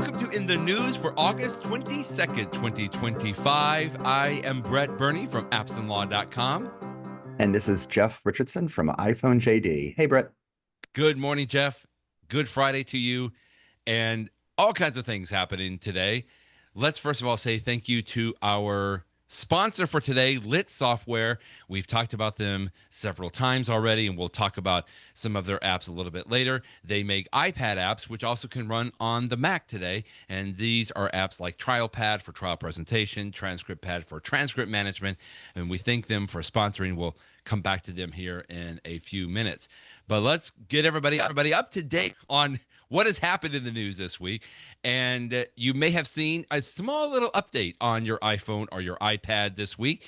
welcome to In the News for August 22nd, 2025. I am Brett Burney from appsandlaw.com. And this is Jeff Richardson from iPhone JD. Hey, Brett. Good morning, Jeff. Good Friday to you. And all kinds of things happening today. Let's first of all say thank you to our sponsor for today, Lit Software. We've talked about them several times already, and we'll talk about some of their apps a little bit later. They make iPad apps, which also can run on the Mac today. And these are apps like Trial Pad for trial presentation, Transcript Pad for transcript management. And we thank them for sponsoring. We'll come back to them here in a few minutes. But let's get everybody up to date on what has happened in the news this week. And you may have seen a small little update on your iPhone or your iPad this week.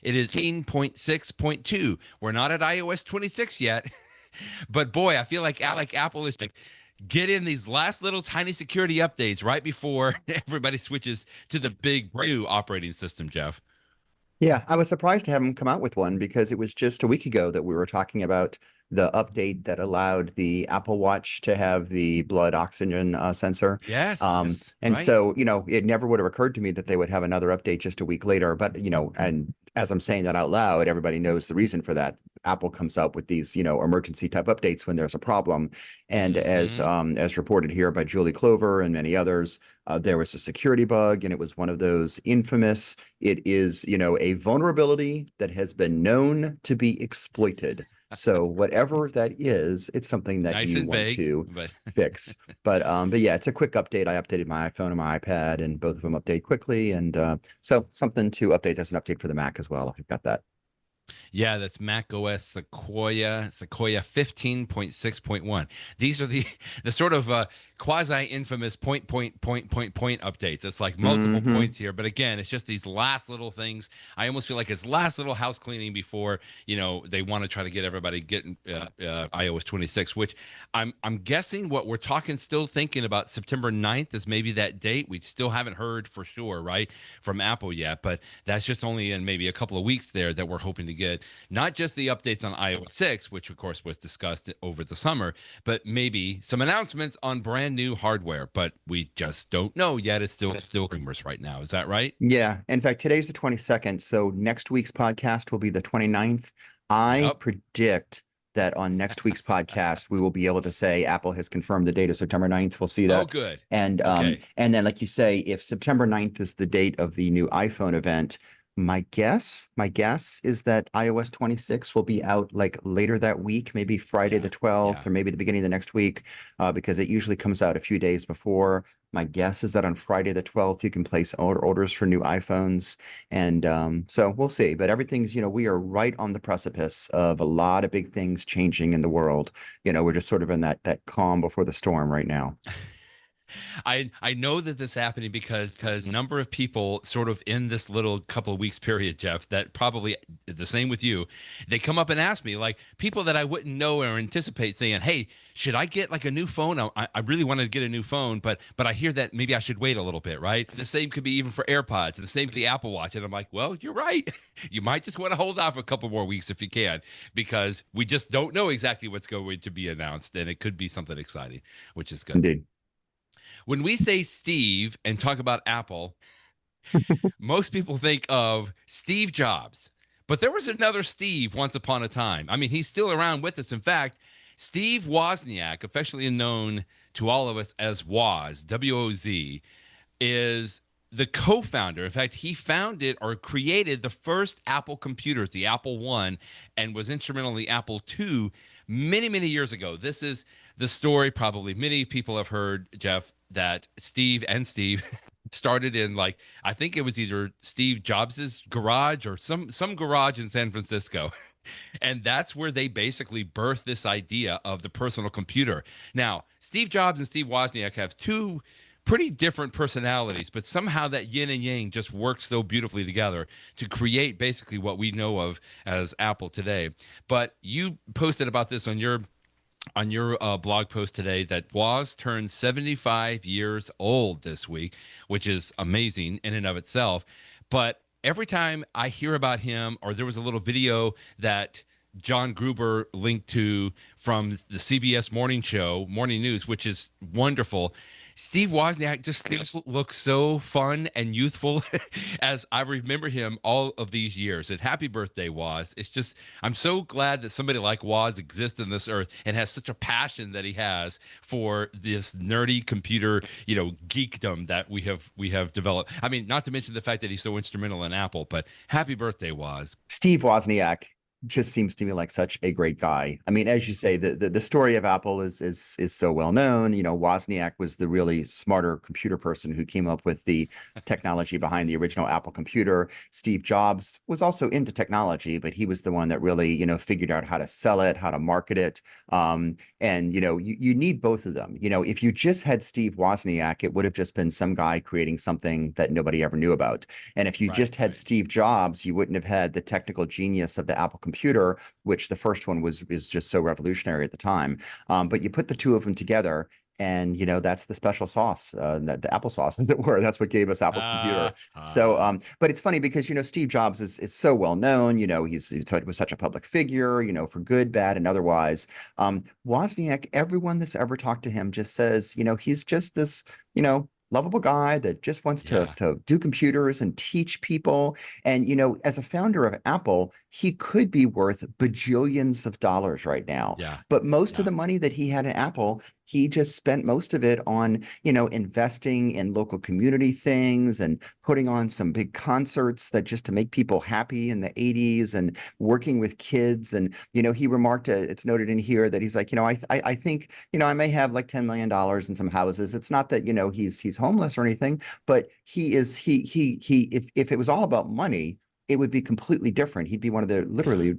It is 18.6.2. We're not at iOS 26 yet. But boy, I feel like Apple is like, get in these last little tiny security updates right before everybody switches to the big new operating system, Jeff. Yeah, I was surprised to have them come out with one because it was just a week ago that we were talking about the update that allowed the Apple Watch to have the blood oxygen sensor. Yes. And right. so, it never would have occurred to me that they would have another update just a week later. But, and as I'm saying that out loud, everybody knows the reason for that. Apple comes up with these, emergency type updates when there's a problem. And as reported here by Juli, Clover, and many others, there was a security bug, and it was one of those infamous. It is, a vulnerability that has been known to be exploited. So whatever that is, it's something that nice you and want vague, to but fix. But yeah, it's a quick update. I updated my iPhone and my iPad, and both of them update quickly. And so something to update. There's an update for the Mac as well, if you've got that. Yeah, that's macOS Sequoia 15.6.1. These are the sort of quasi-infamous point updates. It's like multiple points here, but again, it's just these last little things. I almost feel like it's last little house cleaning before they want to try to get everybody getting iOS 26. Which I'm guessing what we're still thinking about September 9th is maybe that date. We still haven't heard for sure, right, from Apple yet, but that's just only in maybe a couple of weeks there that we're hoping to get not just the updates on iOS 6, which of course was discussed over the summer, but maybe some announcements on brand new hardware. But we just don't know yet. It's still rumors right now. Is that right? Yeah. In fact, today's the 22nd. So next week's podcast will be the 29th. I predict that on next week's podcast, we will be able to say Apple has confirmed the date of September 9th. We'll see that. Oh, good. And and then, like you say, if September 9th is the date of the new iPhone event, my guess is that iOS 26 will be out like later that week, maybe Friday the 12th or maybe the beginning of the next week, because it usually comes out a few days before. My guess is that on Friday the 12th, you can place orders for new iPhones. And so we'll see. But everything's, we are right on the precipice of a lot of big things changing in the world. We're just sort of in that calm before the storm right now. I know that this is happening because a number of people sort of in this little couple of weeks period, Jeff, that probably the same with you, they come up and ask me, like people that I wouldn't know or anticipate, saying, hey, should I get like a new phone? I really wanted to get a new phone, but I hear that maybe I should wait a little bit, right? The same could be even for AirPods, and the same for the Apple Watch. And I'm like, well, you're right. You might just want to hold off a couple more weeks if you can, because we just don't know exactly what's going to be announced, and it could be something exciting, which is good. Indeed. When we say Steve and talk about Apple, most people think of Steve Jobs. But there was another Steve once upon a time. I mean, he's still around with us. In fact, Steve Wozniak, affectionately known to all of us as Woz, W-O-Z, is the co-founder. In fact, he founded or created the first Apple computers, the Apple I, and was instrumental in the Apple II many, many years ago. This is the story probably many people have heard, Jeff, that Steve started in, like, I think it was either Steve Jobs's garage or some garage in San Francisco. And that's where they basically birthed this idea of the personal computer. Now, Steve Jobs and Steve Wozniak have two pretty different personalities, but somehow that yin and yang just works so beautifully together to create basically what we know of as Apple today. But you posted about this on your blog post today that Woz turned 75 years old this week, which is amazing in and of itself. But every time I hear about him, or there was a little video that John Gruber linked to from the CBS morning show, Morning News, which is wonderful. Steve Wozniak just still looks so fun and youthful as I remember him all of these years. And happy birthday, Woz. It's just, I'm so glad that somebody like Woz exists in this earth and has such a passion that he has for this nerdy computer, geekdom that we have developed. I mean, not to mention the fact that he's so instrumental in Apple, but happy birthday, Woz. Steve Wozniak just seems to me like such a great guy. I mean, as you say, the story of Apple is so well known. Wozniak was the really smarter computer person who came up with the technology behind the original Apple computer. Steve Jobs was also into technology, but he was the one that really, figured out how to sell it, how to market it. And you need both of them. If you just had Steve Wozniak, it would have just been some guy creating something that nobody ever knew about. And if you Right, just had right. Steve Jobs, you wouldn't have had the technical genius of the Apple computer, which the first one is just so revolutionary at the time. But you put the two of them together, and that's the special sauce, the Apple sauce, as it were. That's what gave us Apple's computer. Ah, So, ah, but it's funny because Steve Jobs is so well known. Was such a public figure. For good, bad, and otherwise. Wozniak, everyone that's ever talked to him just says, he's just this, lovable guy that just wants to yeah, do computers and teach people. And as a founder of Apple, he could be worth bajillions of dollars right now. yeah, But most of yeah, the money that he had in Apple, he just spent most of it on, investing in local community things and putting on some big concerts that just to make people happy in the 80s and working with kids. And, he remarked, it's noted in here that he's like, I think, I may have like $10 million in some houses. It's not that, he's homeless or anything, but if it was all about money, it would be completely different. He'd be yeah, literally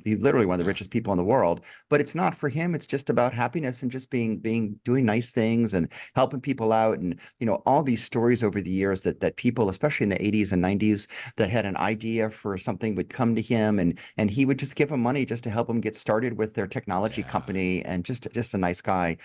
one of the yeah, richest people in the world. But it's not for him. It's just about happiness and just doing nice things and helping people out. And all these stories over the years that people, especially in the 80s and 90s, that had an idea for something would come to him, and he would just give them money just to help them get started with their technology yeah. company, and just a nice guy.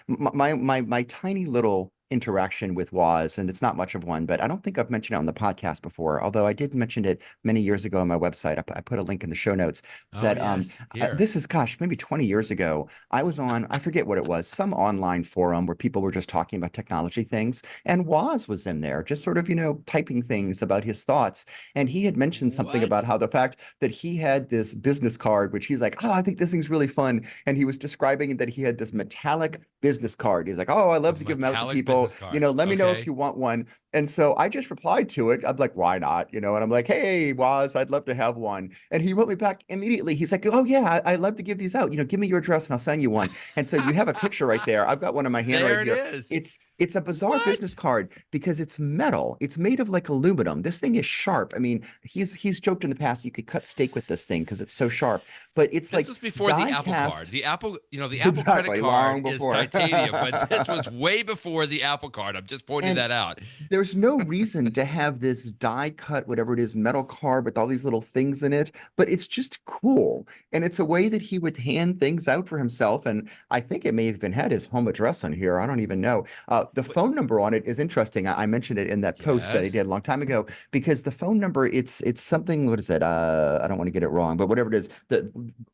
My tiny little interaction with Woz, and it's not much of one, but I don't think I've mentioned it on the podcast before, although I did mention it many years ago on my website. I put a link in the show notes Oh, that yes, here. this is, gosh, maybe 20 years ago. I was on, I forget what it was, some online forum where people were just talking about technology things, and Woz was in there, just sort of, typing things about his thoughts. And he had mentioned something about What? how the fact that he had this business card, which he's like, oh, I think this thing's really fun. And he was describing that he had this metallic business card. He's like, oh, I A love to give them out to metallic people. business card. Let me know if Okay. you want one. And so I just replied to it. I'm like, why not? And I'm like, hey, Woz, I'd love to have one. And he wrote me back immediately. He's like, oh, yeah, I love to give these out. Give me your address and I'll send you one. And so you have a picture right there. I've got one in my hand right There it here. is. It's a bizarre business What? card because it's metal. It's made of like aluminum. This thing is sharp. I mean, he's joked in the past you could cut steak with this thing because it's so sharp, but it's This like was before the die Apple card. cast. The Apple credit Exactly, card long is before. titanium, but this was way before the Apple card. I'm just pointing And that out. there's no reason to have this die cut, whatever it is, metal card with all these little things in it, but it's just cool. And it's a way that he would hand things out for himself. And I think it may have even had his home address on here. I don't even know. The Wait, phone number on it is interesting. I mentioned it in that post that I yes. did a long time ago because the phone number, it's something, what is it? I don't want to get it wrong, but whatever it is,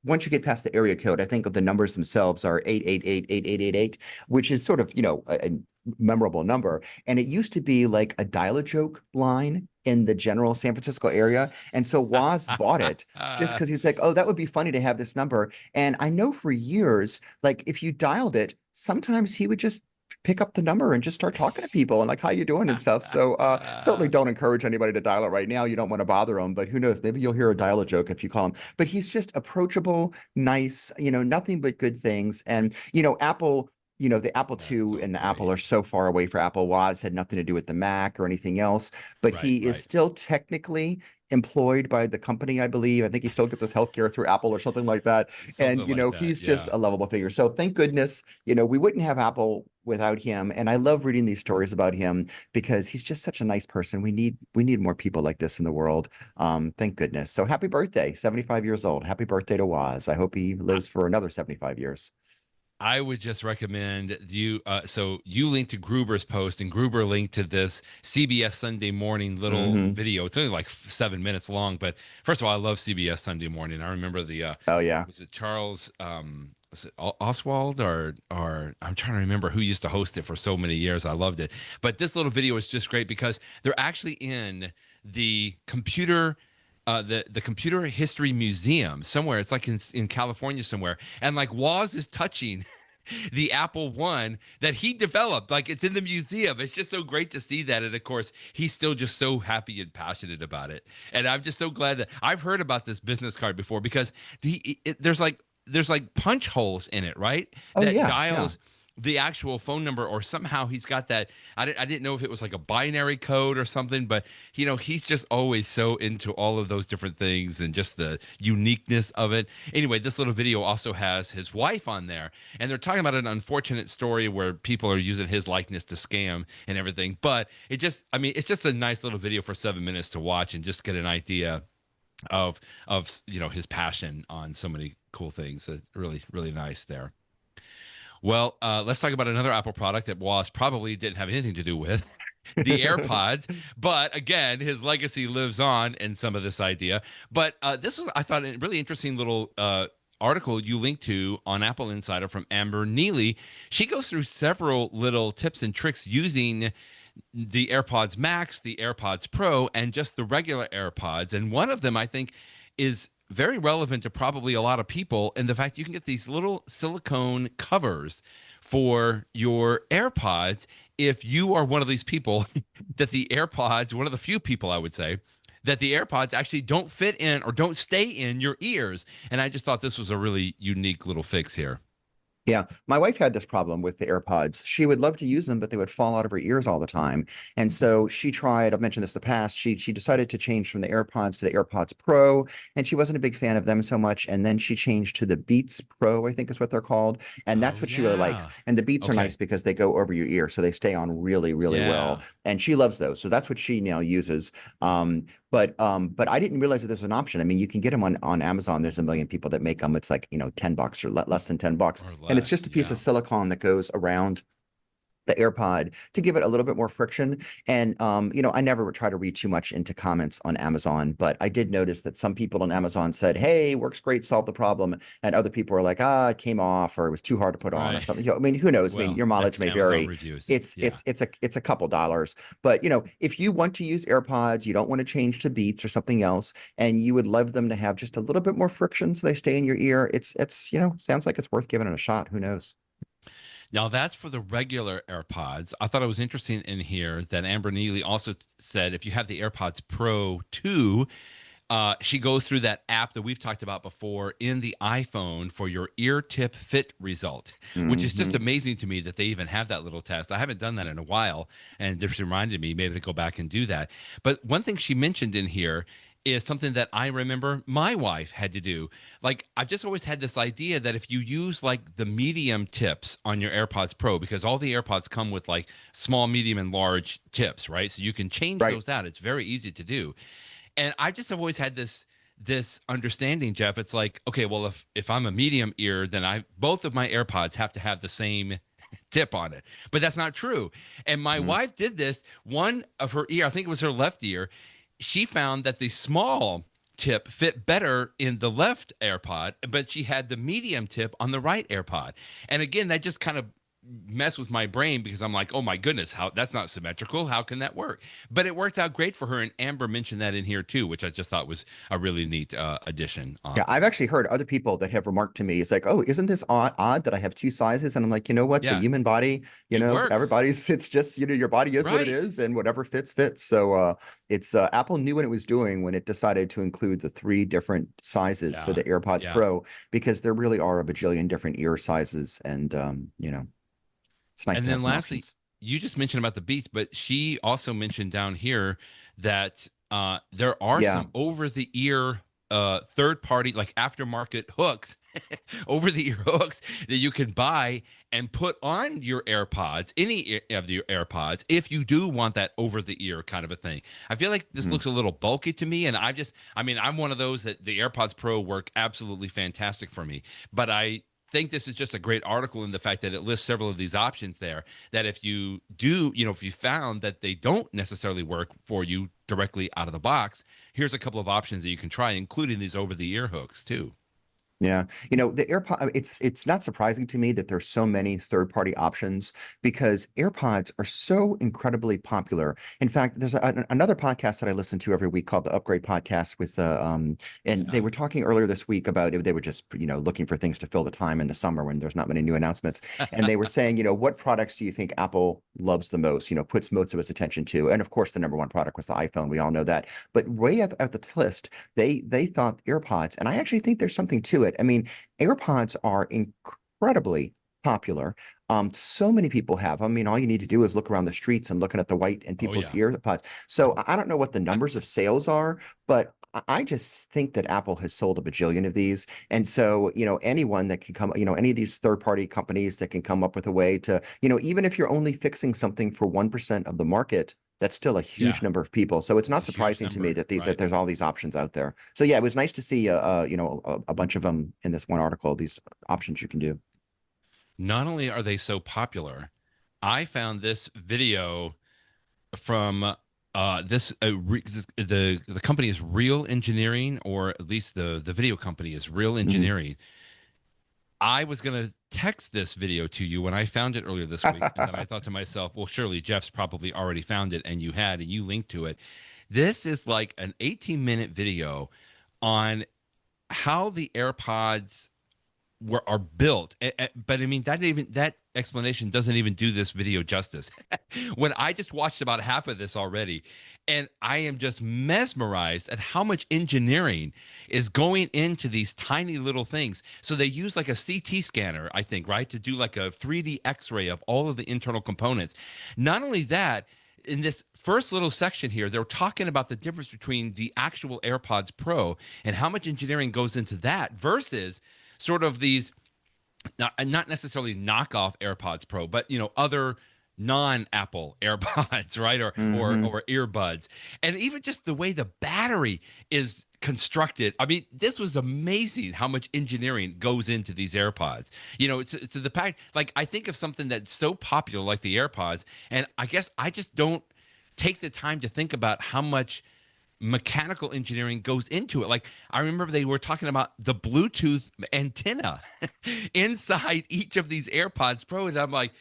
once you get past the area code, I think of the numbers themselves are 888-8888, which is sort of, a memorable number. And it used to be like a dial-a-joke line in the general San Francisco area. And so Woz bought it just because he's like, oh, that would be funny to have this number. And I know for years, like if you dialed it, sometimes he would just pick up the number and just start talking to people and like, how you doing and stuff. So certainly don't encourage anybody to dial it right now. You don't want to bother them, but who knows? Maybe you'll hear a dial-a-joke if you call him. But he's just approachable, nice, nothing but good things. And, Apple, the Apple That's II so and the Apple great. are so far away for Apple. Woz had nothing to do with the Mac or anything else, but Right, he is right. still technically employed by the company, I believe. I think he still gets his healthcare through Apple or something like that. And, Something like that. he's just Yeah. a lovable figure. So thank goodness, we wouldn't have Apple without him. And I love reading these stories about him because he's just such a nice person. We need more people like this in the world. Thank goodness. So happy birthday, 75 years old. Happy birthday to Woz. I hope he lives for another 75 years. I would just recommend you. So you linked to Gruber's post, and Gruber linked to this CBS Sunday Morning little Hmm. video. It's only like 7 minutes long, but first of all, I love CBS Sunday Morning. I remember the Oh yeah. was it Charles? was it Oswald or I'm trying to remember who used to host it for so many years. I loved it. But this little video is just great because they're actually in the computer the Computer History Museum somewhere. It's like in California somewhere. And like Woz is touching the Apple One that he developed. Like it's in the museum. It's just so great to see that. And of course, he's still just so happy and passionate about it. And I'm just so glad that I've heard about this business card before because there's like punch holes in it, right? Oh That yeah, yeah. dials the actual phone number, or somehow he's got that. I didn't know if it was like a binary code or something, but he's just always so into all of those different things and just the uniqueness of it. Anyway, this little video also has his wife on there, and they're talking about an unfortunate story where people are using his likeness to scam and everything. But it's just a nice little video for 7 minutes to watch and just get an idea of his passion on so many cool things. Really, really nice there. Well, let's talk about another Apple product that Woz probably didn't have anything to do with, the AirPods. But again, his legacy lives on in some of this idea. But this was, I thought, a really interesting little article you linked to on AppleInsider from Amber Neely. She goes through several little tips and tricks using the AirPods Max, the AirPods Pro, and just the regular AirPods. And one of them, I think, is very relevant to probably a lot of people, and the fact you can get these little silicone covers for your AirPods if you are one of these people that the AirPods, one of the few people I would say, that the AirPods actually don't fit in or don't stay in your ears. And I just thought this was a really unique little fix here. Yeah, my wife had this problem with the AirPods. She would love to use them, but they would fall out of her ears all the time. And so she tried, I've mentioned this in the past, she decided to change from the AirPods to the AirPods Pro, and she wasn't a big fan of them so much. And then she changed to the Beats Pro, I think is what they're called. And that's Oh what she really likes. yeah. And the Beats are Okay. nice because they go over your ear, so they stay on really, really well. Yeah. And she loves those. So that's what she now uses. But I didn't realize that there's an option. I mean, you can get them on Amazon. There's a million people that make them. It's like, $10 or less than $10. Or And it's less. just a piece Yeah. of silicone that goes around the AirPod to give it a little bit more friction. And I never try to read too much into comments on Amazon, but I did notice that some people on Amazon said, "Hey, works great, solved the problem," and other people were like, it came off, or it was too hard to put on, or Right. something. I mean, who knows? I mean, Well, your mileage that's may Amazon vary. reviews. It's Yeah. it's it's a it's a couple dollars, but if you want to use AirPods, you don't want to change to Beats or something else, and you would love them to have just a little bit more friction so they stay in your ear. It's sounds like it's worth giving it a shot. Who knows? Now that's for the regular AirPods. I thought it was interesting in here that Amber Neely also said if you have the AirPods Pro 2, she goes through that app that we've talked about before in the iPhone for your ear tip fit result, which is just Mhm. amazing to me that they even have that little test. I haven't done that in a while, and just reminded me maybe to go back and do that. But one thing she mentioned in here is something that I remember my wife had to do. Like I've just always had this idea that if you use like the medium tips on your AirPods Pro, because all the AirPods come with like small, medium, and large tips, right? So you can change Right. those out. It's very easy to do. And I just have always had this understanding, Jeff. It's like, okay, well, if I'm a medium ear, then I both of my AirPods have to have the same tip on it. But that's not true. And my Mhm. wife did this. One of her ear, I think it was her left ear, she found that the small tip fit better in the left AirPod, but she had the medium tip on the right AirPod. And again, that just kind of mess with my brain because I'm like, oh my goodness, how that's not symmetrical. How can that work? But it worked out great for her. And Amber mentioned that in here too, which I just thought was a really neat addition Yeah, on I've there. actually heard other people that have remarked to me, it's like, "Oh, isn't this odd that I have two sizes?" And I'm like, you know what? The Yeah, human body, it works. everybody's, it's just, your body is what it Right. is, and whatever fits, fits. So it's Apple knew what it was doing when it decided to include the three different sizes for Yeah. the AirPods Yeah. Pro, because there really are a bajillion different ear sizes, and it's nice And to have then some lastly, options. you just mentioned about the beats, but she also mentioned down here that there are Yeah. some over the ear third party like aftermarket hooks over the ear hooks that you can buy and put on your AirPods, of your AirPods, if you do want that over the ear kind of a thing. I feel like this Mhm. looks a little bulky to me, and I mean, I'm one of those that the AirPods Pro work absolutely fantastic for me, but I think this is just a great article in the fact that it lists several of these options there that if you do, if you found that they don't necessarily work for you directly out of the box, here's a couple of options that you can try, including these over the ear hooks too. Yeah. The AirPod, it's not surprising to me that there's so many third-party options because AirPods are so incredibly popular. In fact, there's another podcast that I listen to every week called the Upgrade Podcast with and they Yeah. were talking earlier this week about it. They were just, looking for things to fill the time in the summer when there's not many new announcements. And they were saying, what products do you think Apple loves the most, puts most of its attention to? And of course, the number one product was the iPhone. We all know that. But way at the list, they thought AirPods, and I actually think there's something to it. I mean, AirPods are incredibly popular. So many people have them. I mean, all you need to do is look around the streets and looking at the white in Oh people's yeah. earpods. So I don't know what the numbers of sales are, but I just think that Apple has sold a bajillion of these. And so, anyone that can come, any of these third-party companies that can come up with a way to, even if you're only fixing something for 1% of the market, that's still a huge Yeah. number of people. So it's It's not a huge surprising to me number, that right? there's all these options out there. So yeah, it was nice to see a bunch of them in this one article, these options you can do. Not only are they so popular, I found this video from the company is Real Engineering, or at least the video company is Real Mhm. Engineering. I was going to text this video to you when I found it earlier this week, and then I thought to myself, well, surely Jeff's probably already found it, and you had, and you linked to it. This is like an 18-minute video on how the AirPods are built. But I mean, that explanation doesn't even do this video justice. When I just watched about half of this already, and I am just mesmerized at how much engineering is going into these tiny little things. So they use like a CT scanner, I think, right, to do like a 3D X-ray of all of the internal components. Not only that, in this first little section here, they're talking about the difference between the actual AirPods Pro and how much engineering goes into that versus sort of these not necessarily knockoff AirPods Pro, but other non-Apple AirPods, right? Hmm. Or earbuds. And even just the way the battery is constructed. I mean, this was amazing how much engineering goes into these AirPods. It's the fact, like, I think of something that's so popular like the AirPods, and I guess I just don't take the time to think about how much mechanical engineering goes into it. Like, I remember they were talking about the Bluetooth antenna inside each of these AirPods Pro, and I'm like,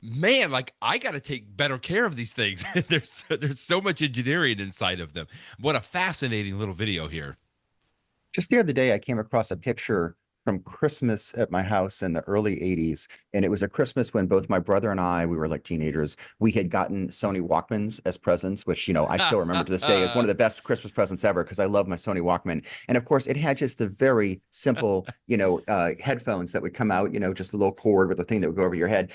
man, like, I got to take better care of these things. There's so much engineering inside of them. What a fascinating little video here. Just the other day, I came across a picture from Christmas at my house in the early 80s. And it was a Christmas when both my brother and I, we were like teenagers, we had gotten Sony Walkmans as presents, which, I still remember to this day as one of the best Christmas presents ever because I love my Sony Walkman. And of course, it had just the very simple, headphones that would come out, just a little cord with a thing that would go over your head.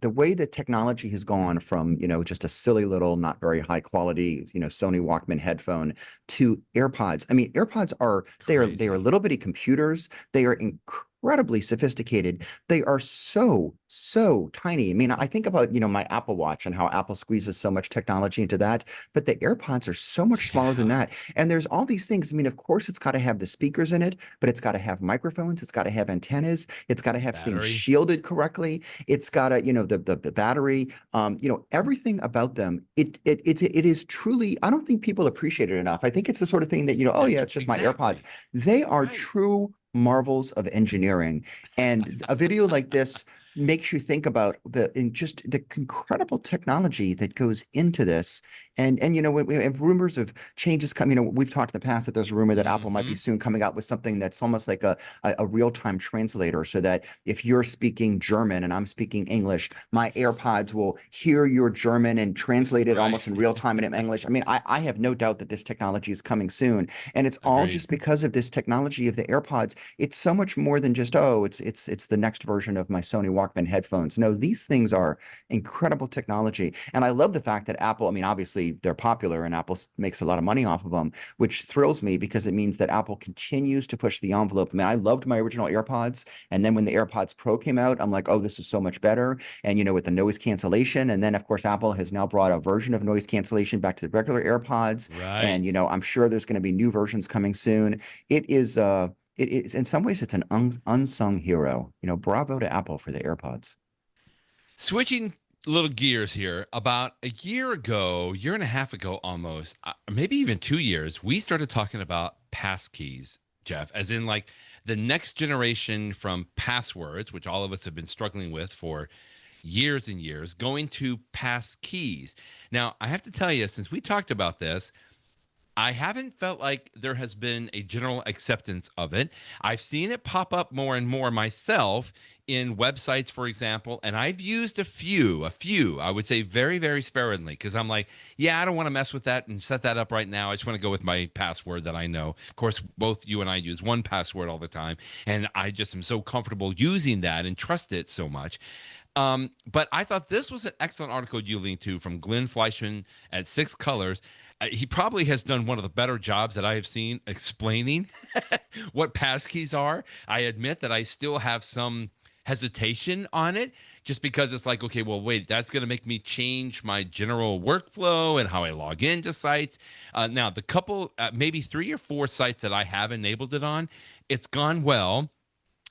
The way that technology has gone from, just a silly little, not very high quality, Sony Walkman headphone to AirPods. I mean, AirPods are they are Crazy. little bitty computers. They are incredibly sophisticated. They are so tiny. I mean, I think about, my Apple Watch and how Apple squeezes so much technology into that, but the AirPods are so much smaller than Yeah. that. And there's all these things. I mean, of course, it's got to have the speakers in it, but it's got to have microphones. It's got to have antennas. It's got to have things Battery. shielded correctly. It's got to, the battery, everything about them. It is truly, I don't think people appreciate it enough. I think it's the sort of thing that, oh That's yeah, it's just my AirPods. exactly They are right. true marvels of engineering. And a video like this makes you think about just the incredible technology that goes into this. And when we have rumors of changes coming, we've talked in the past that there's a rumor that Apple might be Hmm. soon coming out with something that's almost like a real-time translator, so that if you're speaking German and I'm speaking English, my AirPods will hear your German and translate it Right. almost in real time in English. I mean, I have no doubt that this technology is coming soon. And it's all Agreed. just because of this technology of the AirPods. It's so much more than just, oh, it's the next version of my Sony Walkman headphones. No, these things are incredible technology. And I love the fact that Apple, I mean, obviously they're popular and Apple makes a lot of money off of them, which thrills me because it means that Apple continues to push the envelope. I mean, I loved my original AirPods. And then when the AirPods Pro came out, I'm like, oh, this is so much better. And, with the noise cancellation. And then, of course, Apple has now brought a version of noise cancellation back to the regular AirPods. Right. And, I'm sure there's going to be new versions coming soon. It is, in some ways, it's an unsung hero. Bravo to Apple for the AirPods. Switching little gears here, about a year ago, year and a half ago almost, maybe even 2 years, we started talking about passkeys. Jeff, as in like the next generation from passwords, which all of us have been struggling with for years and years, going to passkeys. Now, I have to tell you, since we talked about this, I haven't felt like there has been a general acceptance of it. I've seen it pop up more and more myself in websites, for example, and I've used a few, I would say very, very sparingly, because I'm like, yeah, I don't want to mess with that and set that up right now. I just want to go with my password that I know. Of course, both you and I use one password all the time, and I just am so comfortable using that and trust it so much. But I thought this was an excellent article you linked to from Glenn Fleishman at Six Colors. He probably has done one of the better jobs that I have seen explaining what passkeys are. I admit that I still have some hesitation on it just because it's like, okay, well, wait, that's going to make me change my general workflow and how I log into sites. Now, the couple, maybe 3 or 4 sites that I have enabled it on, it's gone well.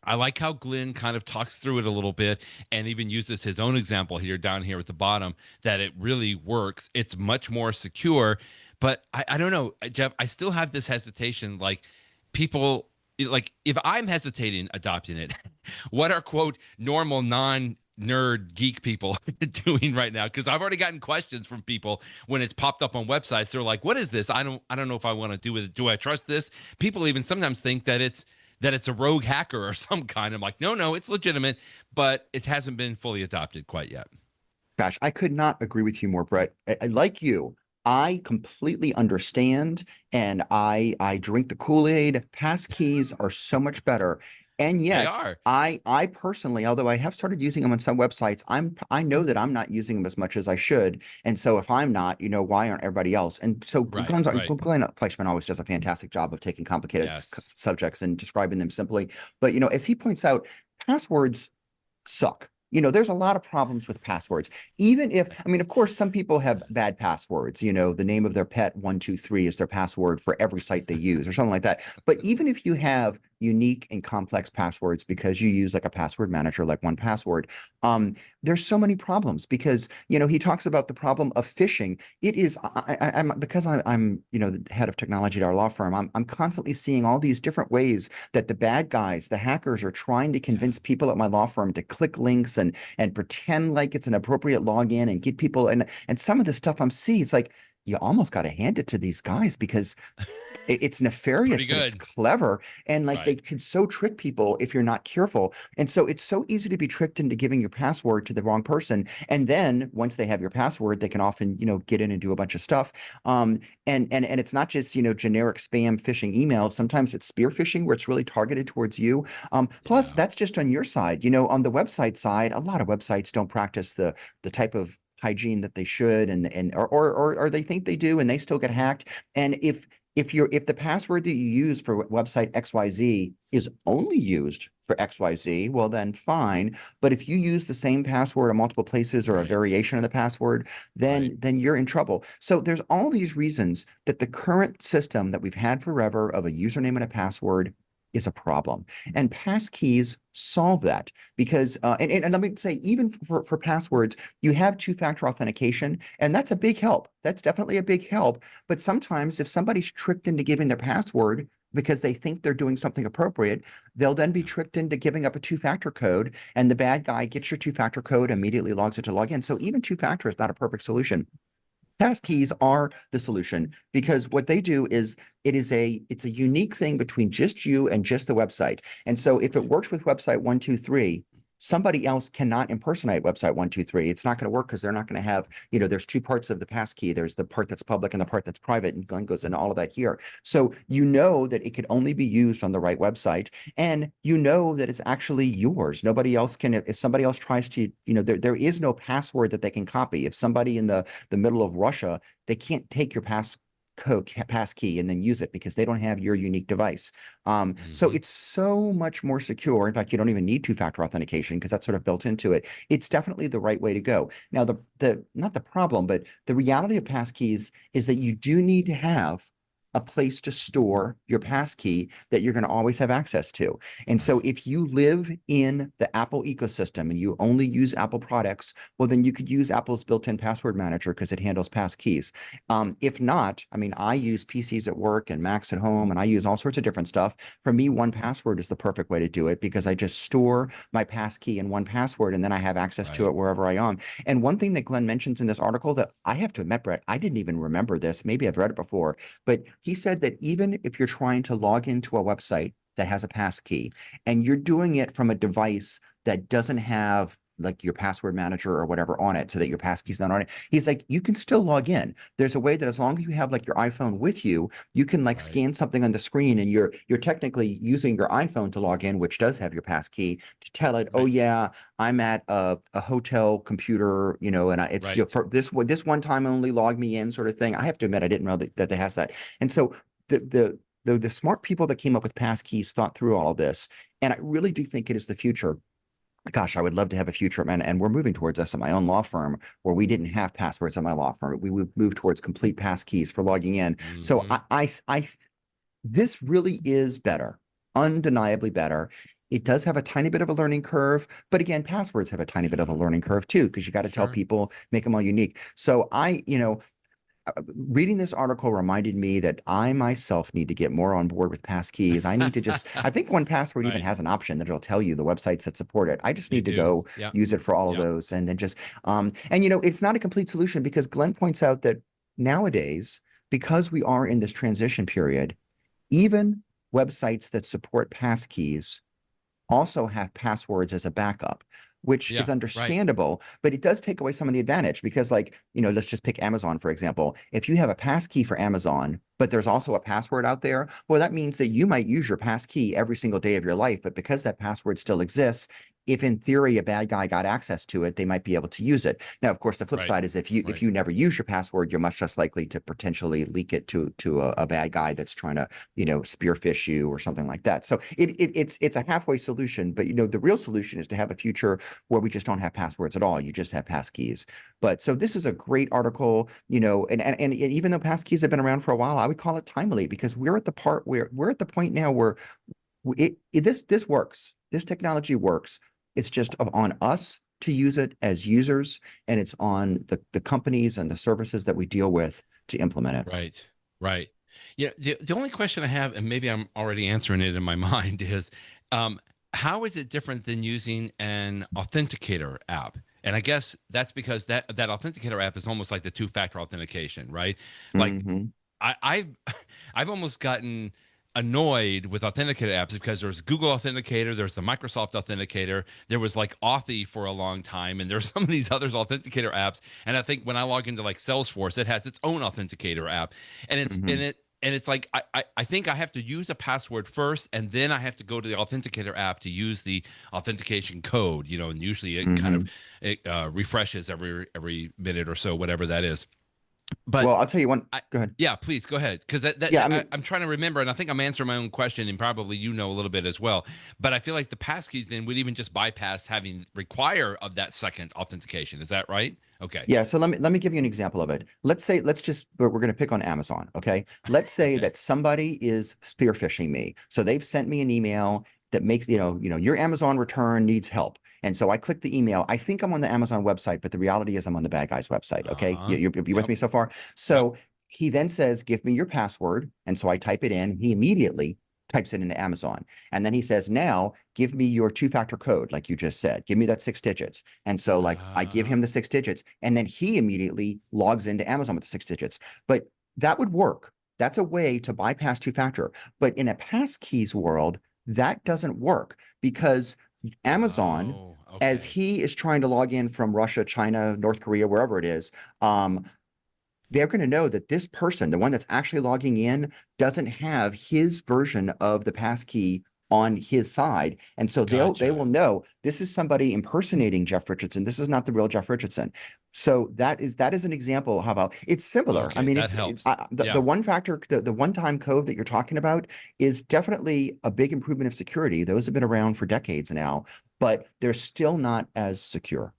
I like how Glenn kind of talks through it a little bit and even uses his own example here down here at the bottom that it really works. It's much more secure, but I don't know, Jeff, I still have this hesitation. Like people, like if I'm hesitating adopting it, what are quote normal non-nerd geek people doing right now? Because I've already gotten questions from people when it's popped up on websites. They're like, what is this? I don't know if I want to do with it. Do I trust this? People even sometimes think that it's a rogue hacker or some kind. I'm like, no, it's legitimate, but it hasn't been fully adopted quite yet. Gosh, I could not agree with you more, Brett. Like you, I completely understand, and I drink the Kool-Aid. Passkeys are so much better. And They yet, are. I personally, although I have started using them on some websites, I know that I'm not using them as much as I should. And so if I'm not, why aren't everybody else? And so Right, right. Glenn Fleischman always does a fantastic job of taking complicated Yes. subjects and describing them simply. But as he points out, passwords suck. There's a lot of problems with passwords. Even if, I mean, of course, some people have Yes. bad passwords. The name of their pet 123 is their password for every site they use or something like that. But even if you have unique and complex passwords because you use like a password manager like 1Password, there's so many problems because he talks about the problem of phishing. It is I'm because I'm the head of technology at our law firm. I'm constantly seeing all these different ways that the bad guys, the hackers, are trying to Yeah. convince people at my law firm to click links and pretend like it's an appropriate login and get people, and some of the stuff I'm seeing, it's like you almost got to hand it to these guys because it's It's nefarious, pretty but it's good. clever. And like they Right. can so trick people if you're not careful. And so it's so easy to be tricked into giving your password to the wrong person. And then once they have your password, they can often, get in and do a bunch of stuff. And it's not just, generic spam phishing emails. Sometimes it's spear phishing where it's really targeted towards you. Plus, Yeah. that's just on your side. On the website side, a lot of websites don't practice the type of hygiene that they should or they think they do and they still get hacked. And if the password that you use for website XYZ is only used for XYZ, well then fine. But if you use the same password in multiple places or a Right. variation of the password, Right. then you're in trouble. So there's all these reasons that the current system that we've had forever of a username and a password is a problem. And passkeys solve that because and let me say, even for passwords, you have two-factor authentication, and that's a big help. That's definitely a big help. But sometimes if somebody's tricked into giving their password because they think they're doing something appropriate, they'll then be Yeah. tricked into giving up a two-factor code, and the bad guy gets your two-factor code, immediately logs it to log in. So even two-factor is not a perfect solution. Passkeys are the solution because what they do is it's a unique thing between just you and just the website. And so if it Right. works with website 123, somebody else cannot impersonate website 123. It's not going to work because they're not going to have, there's two parts of the passkey. There's the part that's public and the part that's private, and Glenn goes into all of that here. So that it could only be used on the right website, and that it's actually yours. Nobody else can, if somebody else tries to, there is no password that they can copy. If somebody in the middle of Russia, they can't take your pass key and then use it because they don't have your unique device. So Hmm. it's so much more secure. In fact, you don't even need two-factor authentication because that's sort of built into it. It's definitely the right way to go. Now, the not the problem, but the reality of passkeys is that you do need to have a place to store your passkey that you're going to always have access to. And so Right. if you live in the Apple ecosystem and you only use Apple products, well, then you could use Apple's built-in password manager because it handles passkeys. If not, I mean, I use PCs at work and Macs at home, and I use all sorts of different stuff. For me, 1Password is the perfect way to do it because I just store my passkey in 1Password and then I have access to Right. it wherever I am. And one thing that Glenn mentions in this article that I have to admit, Brett, I didn't even remember this. Maybe I've read it before, but he said that even if you're trying to log into a website that has a passkey and you're doing it from a device that doesn't have like your password manager or whatever on it so that your passkey's not on it. He's like, you can still log in. There's a way that as long as you have like your iPhone with you, you can like Right. scan something on the screen and you're technically using your iPhone to log in, which does have your passkey to tell it, oh Right. yeah, I'm at a hotel computer, you know, and it's Right. for this one time only log me in sort of thing. I have to admit, I didn't know that it has that. And so the smart people that came up with passkeys thought through all of this. And I really do think it is the future. Gosh, I would love to have a future, and we're moving towards this in my own law firm where we didn't have passwords in my law firm. We would move towards complete passkeys for logging in. So Hmm. this really is better, undeniably better. It does have a tiny bit of a learning curve, but again, passwords have a tiny bit of a learning curve too, because you got to tell Sure. people, make them all unique. So reading this article reminded me that I myself need to get more on board with passkeys. I need to just, I think 1Password even Right. has an option that it'll tell you the websites that support it. I just They need to do. go Yeah. use it for all of Yeah. those and then just, it's not a complete solution because Glenn points out that nowadays, because we are in this transition period, even websites that support passkeys also have passwords as a backup, which Yeah. is Right. understandable, but it does take away some of the advantage because, like, let's just pick Amazon, for example. If you have a passkey for Amazon, but there's also a password out there, well, that means that you might use your passkey every single day of your life, but because that password still exists, if in theory a bad guy got access to it, they might be able to use it. Now, of course, the flip Right. side is if Right. you never use your password, you're much less likely to potentially leak it to a bad guy that's trying to spearfish you or something like that. So it's a halfway solution, but the real solution is to have a future where we just don't have passwords at all. You just have passkeys. But so this is a great article, and even though passkeys have been around for a while, I would call it timely because we're at the point now where this works. This technology works. It's just on us to use it as users, and it's on the companies and the services that we deal with to implement it. Right. Right. Yeah. The only question I have, and maybe I'm already answering it in my mind, is um, how is it different than using an authenticator app? And I guess that's because that authenticator app is almost like the two-factor authentication, right? Like Hmm. I've I've almost gotten annoyed with authenticator apps because there's Google Authenticator, there's the Microsoft Authenticator, there was like Authy for a long time, and there's some of these others authenticator apps. And I think when I log into like Salesforce, it has its own authenticator app, and Hmm. it's like I think I have to use a password first, and then I have to go to the authenticator app to use the authentication code. And usually it kind of Hmm. refreshes every minute or so, whatever that is. But Well, I'll tell you one. I, Go ahead. yeah, please go ahead, because Yeah, I mean, I'm trying to remember, and I think I'm answering my own question, and probably a little bit as well. But I feel like the passkeys then would even just bypass having require of that second authentication. Is that right? Okay. yeah. So let me give you an example of it. Let's just we're going to pick on Amazon. Okay. Let's say Okay. that somebody is spear phishing me. So they've sent me an email that makes your Amazon return needs help. And so I click the email. I think I'm on the Amazon website, but the reality is I'm on the bad guy's website. Okay. Uh-huh. You with Yep. me so far? Yep. So he then says, give me your password. And so I type it in. He immediately types it into Amazon. And then he says, now give me your two-factor code, like you just said. Give me that 6 digits. And so like I give Uh, him the 6 digits and then he immediately logs into Amazon with the 6 digits. But that would work. That's a way to bypass two-factor. But in a passkeys world, that doesn't work because Amazon, oh, as okay. he is trying to log in from Russia, China, North Korea, wherever it is, they're going to know that this person, the one that's actually logging in, doesn't have his version of the passkey on his side. And so they Gotcha. will know this is somebody impersonating Jeff Richardson. This is not the real Jeff Richardson. So that is an example. How about it's similar? I Okay, mean, that helps. the Yeah. one factor, the one time code that you're talking about is definitely a big improvement of security. Those have been around for decades now, but they're still not as secure.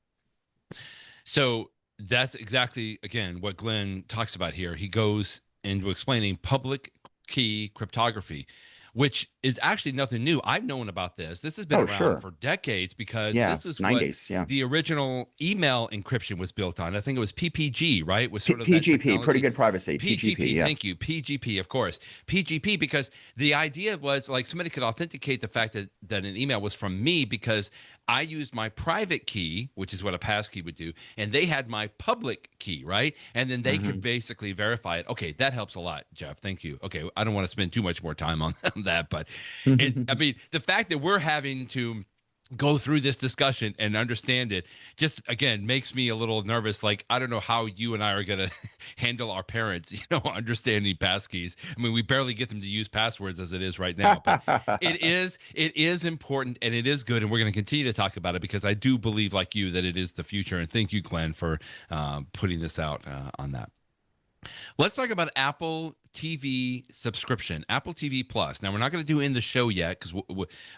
So that's exactly, again, what Glenn talks about here. He goes into explaining public key cryptography, which is actually nothing new. I've known about this. This has been Oh, around sure. for decades because Yeah. this is what 90s. Yeah. the original email encryption was built on. I think it was PPG, right? Was sort of that PGP, pretty technology. good privacy. PGP. PGP, Yeah. thank you. PGP, of course. PGP, because the idea was like somebody could authenticate the fact that an email was from me because I used my private key, which is what a passkey would do, and they had my public key, right? And then they could Hmm. basically verify it. Okay, that helps a lot, Jeff. Thank you. Okay, I don't want to spend too much more time on that, but I mean, the fact that we're having to go through this discussion and understand it just again makes me a little nervous. Like, I don't know how you and I are going to handle our parents, understanding passkeys. I mean, we barely get them to use passwords as it is right now, but it is important and it is good, and we're going to continue to talk about it because I do believe, like you, that it is the future. And thank you, Glenn, for putting this out on that. Let's talk about Apple TV subscription, Apple TV Plus. Now, we're not going to do in the show yet because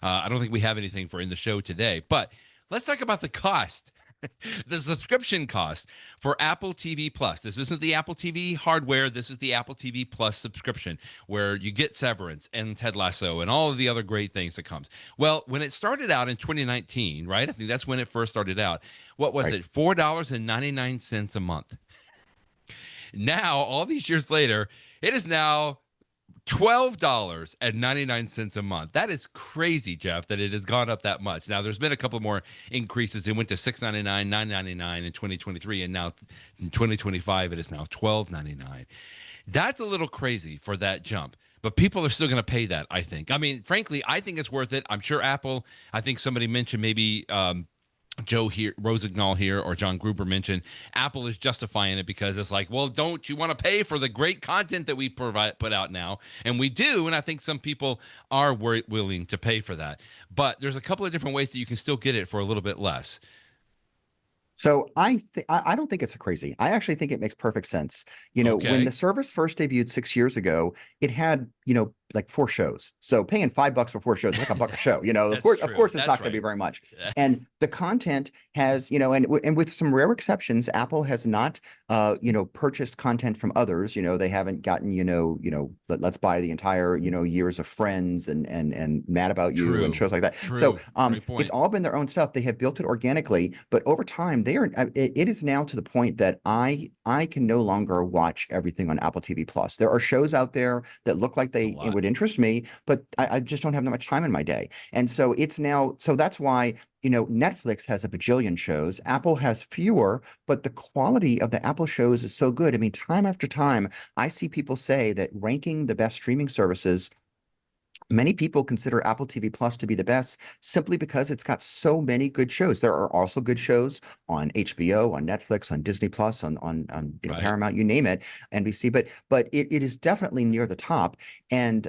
I don't think we have anything for in the show today, but let's talk about the cost, the subscription cost for Apple TV Plus. This isn't the Apple TV hardware. This is the Apple TV Plus subscription where you get Severance and Ted Lasso and all of the other great things that comes. Well, when it started out in 2019, right? I think that's when it first started out. What was Right. it? $4.99 a month. Now, all these years later, it is now $12.99 a month. That is crazy, Jeff, that it has gone up that much. Now, there's been a couple more increases. It went to $6.99, $9.99 in 2023, and now in 2025, it is now $12.99. That's a little crazy for that jump. But people are still going to pay that, I think. I mean, frankly, I think it's worth it. I'm sure Apple, I think somebody mentioned maybe Joe here, Rossignol here, or John Gruber mentioned Apple is justifying it because it's like, well, don't you want to pay for the great content that we put out now? And we do, and I think some people are willing to pay for that. But there's a couple of different ways that you can still get it for a little bit less. So I don't think it's crazy. I actually think it makes perfect sense. When the Okay, service first debuted 6 years ago, it had, like 4 shows. So paying $5 for 4 shows is like $1 a show. Of that's course, of true. course, it's That's not going to be right. very much. And the content has, and with some rare exceptions, Apple has not, purchased content from others. They haven't gotten, let's buy the entire, years of Friends and Mad About You and True. shows like that. So True. Great it's point. all been their own stuff. They have built it organically, but over time, it is now to the point that I can no longer watch everything on Apple TV Plus. There are shows out there that look like It's a it lot. would interest me, but I just don't have that much time in my day. And so that's why, Netflix has a bajillion shows. Apple has fewer, but the quality of the Apple shows is so good. I mean, time after time, I see people say that ranking the best streaming services. Many people consider Apple TV Plus to be the best simply because it's got so many good shows. There are also good shows on HBO, on Netflix, on Disney Plus, on Right. Paramount, you name it, NBC. But it is definitely near the top, and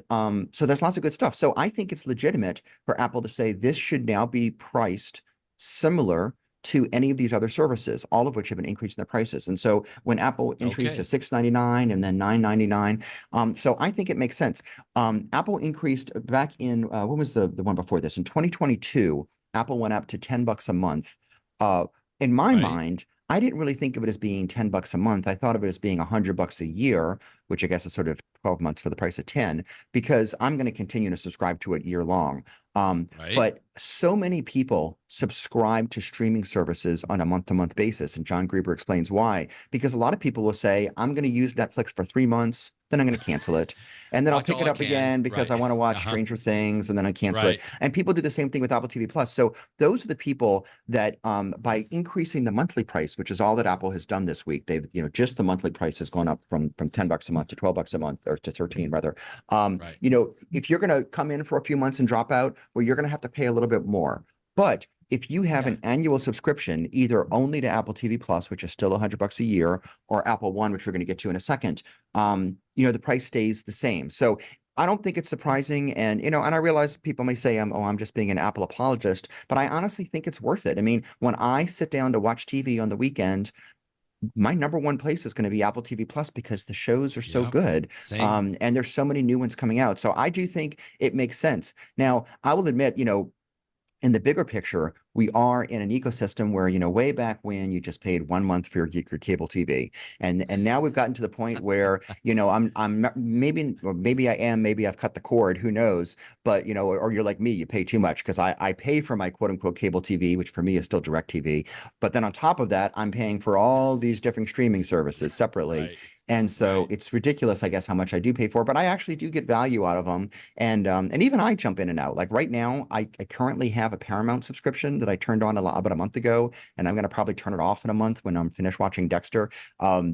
so there's lots of good stuff. So I think it's legitimate for Apple to say this should now be priced similar to any of these other services, all of which have been increasing their prices. And so when Apple increased to Okay. $6.99 and then $9.99, so I think it makes sense. Apple increased back in when was the one before this? In 2022, Apple went up to $10 a month. Uh, in my Right. mind, I didn't really think of it as being $10 a month. I thought of it as being $100 a year, which I guess is sort of 12 months for the price of 10, because I'm going to continue to subscribe to it year long. Right. But so many people subscribe to streaming services on a month-to-month basis, and John Gruber explains why. Because a lot of people will say, I'm going to use Netflix for 3 months, then I'm going to cancel it. And then I'll Watch pick all it I up can. again because Right. I want to watch Uh-huh. Stranger Things, and then I cancel it. Right. And people do the same thing with Apple TV Plus. So those are the people that by increasing the monthly price, which is all that Apple has done this week, they've, just the monthly price has gone up from $10 a month to $12 a month, or to 13 rather. Right. If you're going to come in for a few months and drop out, well, you're going to have to pay a little bit more. But if you have Yeah. an annual subscription, either only to Apple TV Plus, which is still $100 a year, or Apple One, which we're going to get to in a second, the price stays the same. So I don't think it's surprising. And I realize people may say, I'm just being an Apple apologist, but I honestly think it's worth it. I mean, when I sit down to watch TV on the weekend, my number one place is going to be Apple TV Plus because the shows are so Yep. good. Same. And there's so many new ones coming out. So I do think it makes sense. Now, I will admit, in the bigger picture, we are in an ecosystem where, way back when you just paid 1 month for your cable TV. And now we've gotten to the point where, I'm maybe I am, maybe I've cut the cord, who knows? But, or you're like me, you pay too much because I pay for my quote unquote cable TV, which for me is still DirecTV. But then on top of that, I'm paying for all these different streaming services separately. Right. And so Right. it's ridiculous, I guess, how much I do pay for, but I actually do get value out of them. And even I jump in and out. Like right now, I currently have a Paramount subscription that I turned on about a month ago, and I'm going to probably turn it off in a month when I'm finished watching Dexter,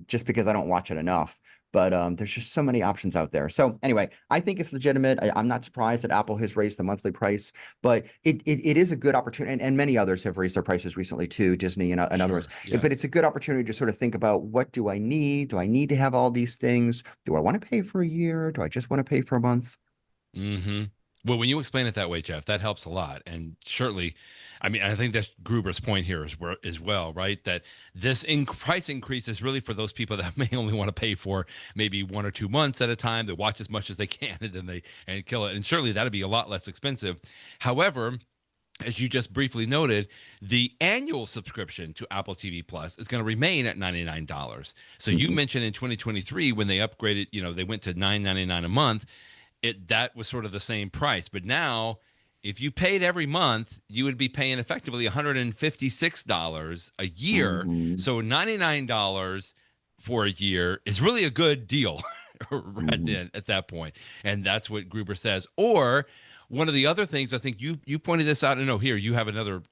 just because I don't watch it enough. But there's just so many options out there. So anyway, I think it's legitimate. I'm not surprised that Apple has raised the monthly price, but it is a good opportunity. And many others have raised their prices recently too, Disney and others. Sure. But Yes. it's a good opportunity to sort of think about, what do I need? Do I need to have all these things? Do I want to pay for a year? Do I just want to pay for a month? Mm-hmm. Well, when you explain it that way, Jeff, that helps a lot. And certainly, I mean, I think that's Gruber's point here as well, right? That this price increase is really for those people that may only want to pay for maybe 1 or 2 months at a time. They watch as much as they can and then they kill it. And certainly that'd be a lot less expensive. However, as you just briefly noted, the annual subscription to Apple TV Plus is going to remain at $99. So you Mhm. mentioned in 2023 when they upgraded, they went to $9.99 a month, that was sort of the same price. But now, if you paid every month, you would be paying effectively $156 a year. Mhm. So $99 for a year is really a good deal right Mhm. then at that point. And that's what Gruber says. Or one of the other things, I think you pointed this out. And no, here you have another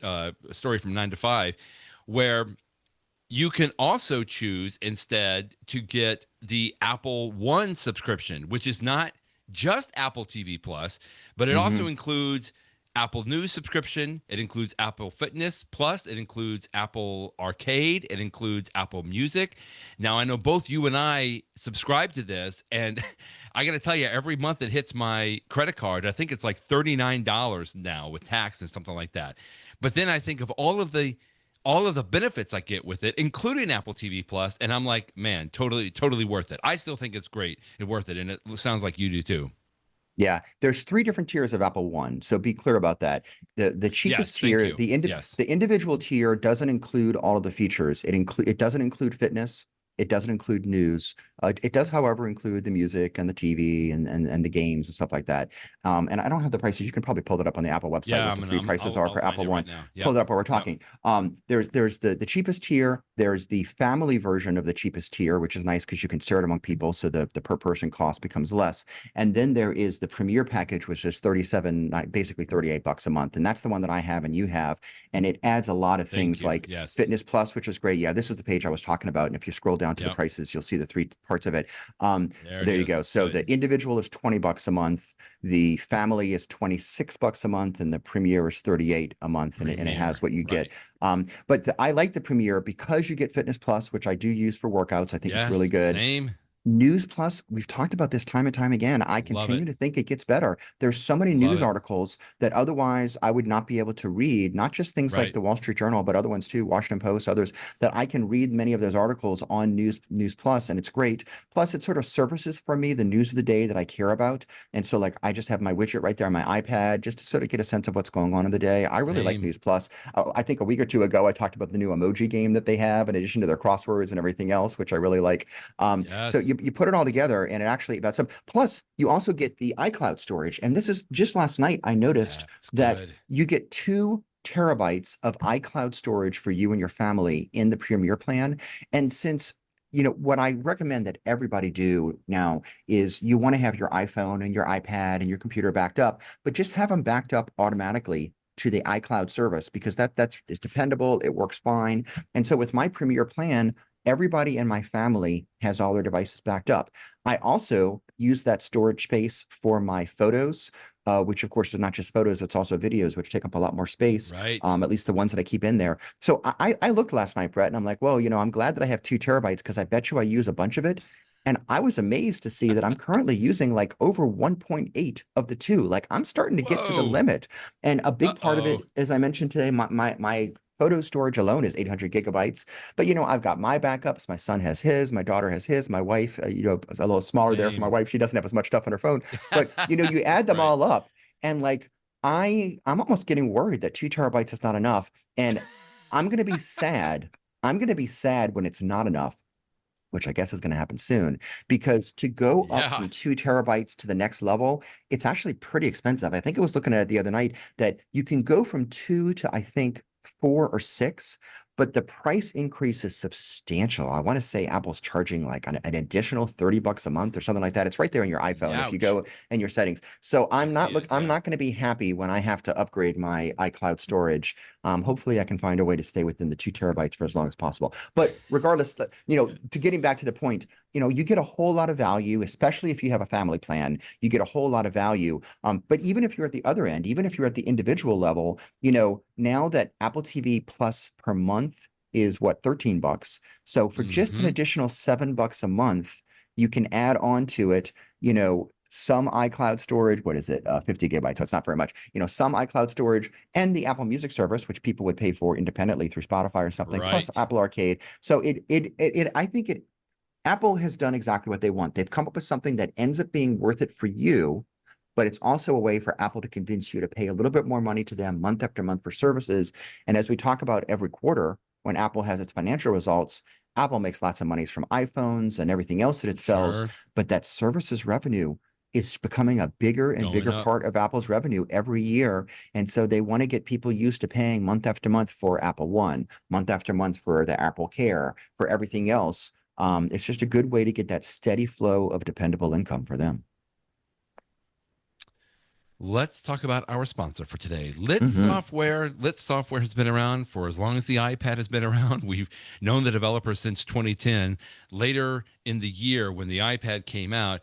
story from 9 to 5 where you can also choose instead to get the Apple One subscription, which is not just Apple TV Plus, but it also Mhm. includes Apple News subscription. It includes Apple Fitness Plus. It includes Apple Arcade. It includes Apple Music. Now, I know both you and I subscribe to this, and I got to tell you, every month it hits my credit card. I think it's like $39 now with tax and something like that. But then I think of all of the benefits I get with it, including Apple TV Plus, and I'm like, man, totally, totally worth it. I still think it's great and worth it, and it sounds like you do too. Yeah, there's three different tiers of Apple One, so be clear about that. The cheapest Yes, thank tier, you. Yes, the individual tier doesn't include all of the features. It doesn't include fitness. It doesn't include news. It does, however, include the music and the TV and the games and stuff like that. And I don't have the prices. You can probably pull that up on the Apple website, yeah. what I'm the gonna. three prices are I'll for find Apple it right One. now. Pull Yep. it up while we're Yep. talking. There's the cheapest tier. There's the family version of the cheapest tier, which is nice because you can share it among people, so the per person cost becomes less. And then there is the Premier package, which is basically $38 a month. And that's the one that I have and you have. And it adds a lot of Thank things you. like Yes. Fitness Plus, which is great. Yeah, this is the page I was talking about. And if you scroll down to the Yep. prices, you'll see the three parts of it. There it There you go. is. So the Good. individual is $20 a month. The family is $26 a month, and the Premier is 38 a month, and it has Premier. what you get. Right. But I like the Premier because you get Fitness Plus, which I do use for workouts. I think it's really Yes. good. Same. News Plus, we've talked about this time and time again. I Love it. continue to think it gets better. There's so many Love news it. articles that otherwise I would not be able to read, not just things like Right. the Wall Street Journal, but other ones too, Washington Post, others, that I can read many of those articles on News Plus, and it's great. Plus, it sort of surfaces for me the news of the day that I care about. And so like I just have my widget right there on my iPad just to sort of get a sense of what's going on in the day. I really like Same. News Plus. I think a week or two ago, I talked about the new emoji game that they have in addition to their crosswords and everything else, which I really like. So Yes. you put it all together and it actually about some. Plus, you also get the iCloud storage. And this is just last night I noticed That's that good. you get 2 terabytes of iCloud storage for you and your family in the Premier plan. And since what I recommend that everybody do now is you want to have your iPhone and your iPad and your computer backed up, but just have them backed up automatically to the iCloud service because that's is dependable. It works fine. And so with my Premier plan, everybody in my family has all their devices backed up. I also use that storage space for my photos, which of course is not just photos, it's also videos, which take up a lot more space, Right. at least the ones that I keep in there. So I looked last night, Brett, and I'm like, well, I'm glad that I have 2 terabytes because I bet you I use a bunch of it. And I was amazed to see that I'm currently using like over 1.8 of the two. Like I'm starting to get to the Whoa. limit. And a big part of Uh-oh. it, as I mentioned today, my photo storage alone is 800 gigabytes. But I've got my backups. My son has his. My daughter has his. My wife, is a little smaller there for my Same. wife. She doesn't have as much stuff on her phone. But you add them Right. all up, and like I'm almost getting worried that 2 terabytes is not enough. And I'm going to be sad. I'm going to be sad when it's not enough, which I guess is going to happen soon, because to go up Yeah. from 2 terabytes to the next level, it's actually pretty expensive. I think I was looking at it the other night that you can go from 2 to, I think, 4 or 6, but the price increase is substantial. I want to say Apple's charging like an additional $30 a month or something like that. It's right there in your iPhone if you Ouch. go in your settings. So I see it. I'm Yeah. not going to be happy when I have to upgrade my iCloud storage. Hopefully I can find a way to stay within the 2 terabytes for as long as possible. But regardless, to getting back to the point, you get a whole lot of value, especially if you have a family plan, you get a whole lot of value. But even if you're at the other end, even if you're at the individual level, now that Apple TV Plus per month is what, $13. So for just an Hmm. additional $7 a month, you can add on to it, some iCloud storage. What is it? 50 gigabytes. So it's not very much, some iCloud storage and the Apple Music service, which people would pay for independently through Spotify or something, plus Right. Apple Arcade. So I think Apple has done exactly what they want. They've come up with something that ends up being worth it for you, but it's also a way for Apple to convince you to pay a little bit more money to them month after month for services. And as we talk about every quarter, when Apple has its financial results, Apple makes lots of money from iPhones and everything else that it sells, Sure. but that services revenue is becoming a bigger and Going bigger up. part of Apple's revenue every year. And so they want to get people used to paying month after month for Apple One, month after month for the Apple Care, for everything else. It's just a good way to get that steady flow of dependable income for them. Let's talk about our sponsor for today, Lit Hmm. Software. Lit Software has been around for as long as the iPad has been around. We've known the developer since 2010. Later in the year, when the iPad came out,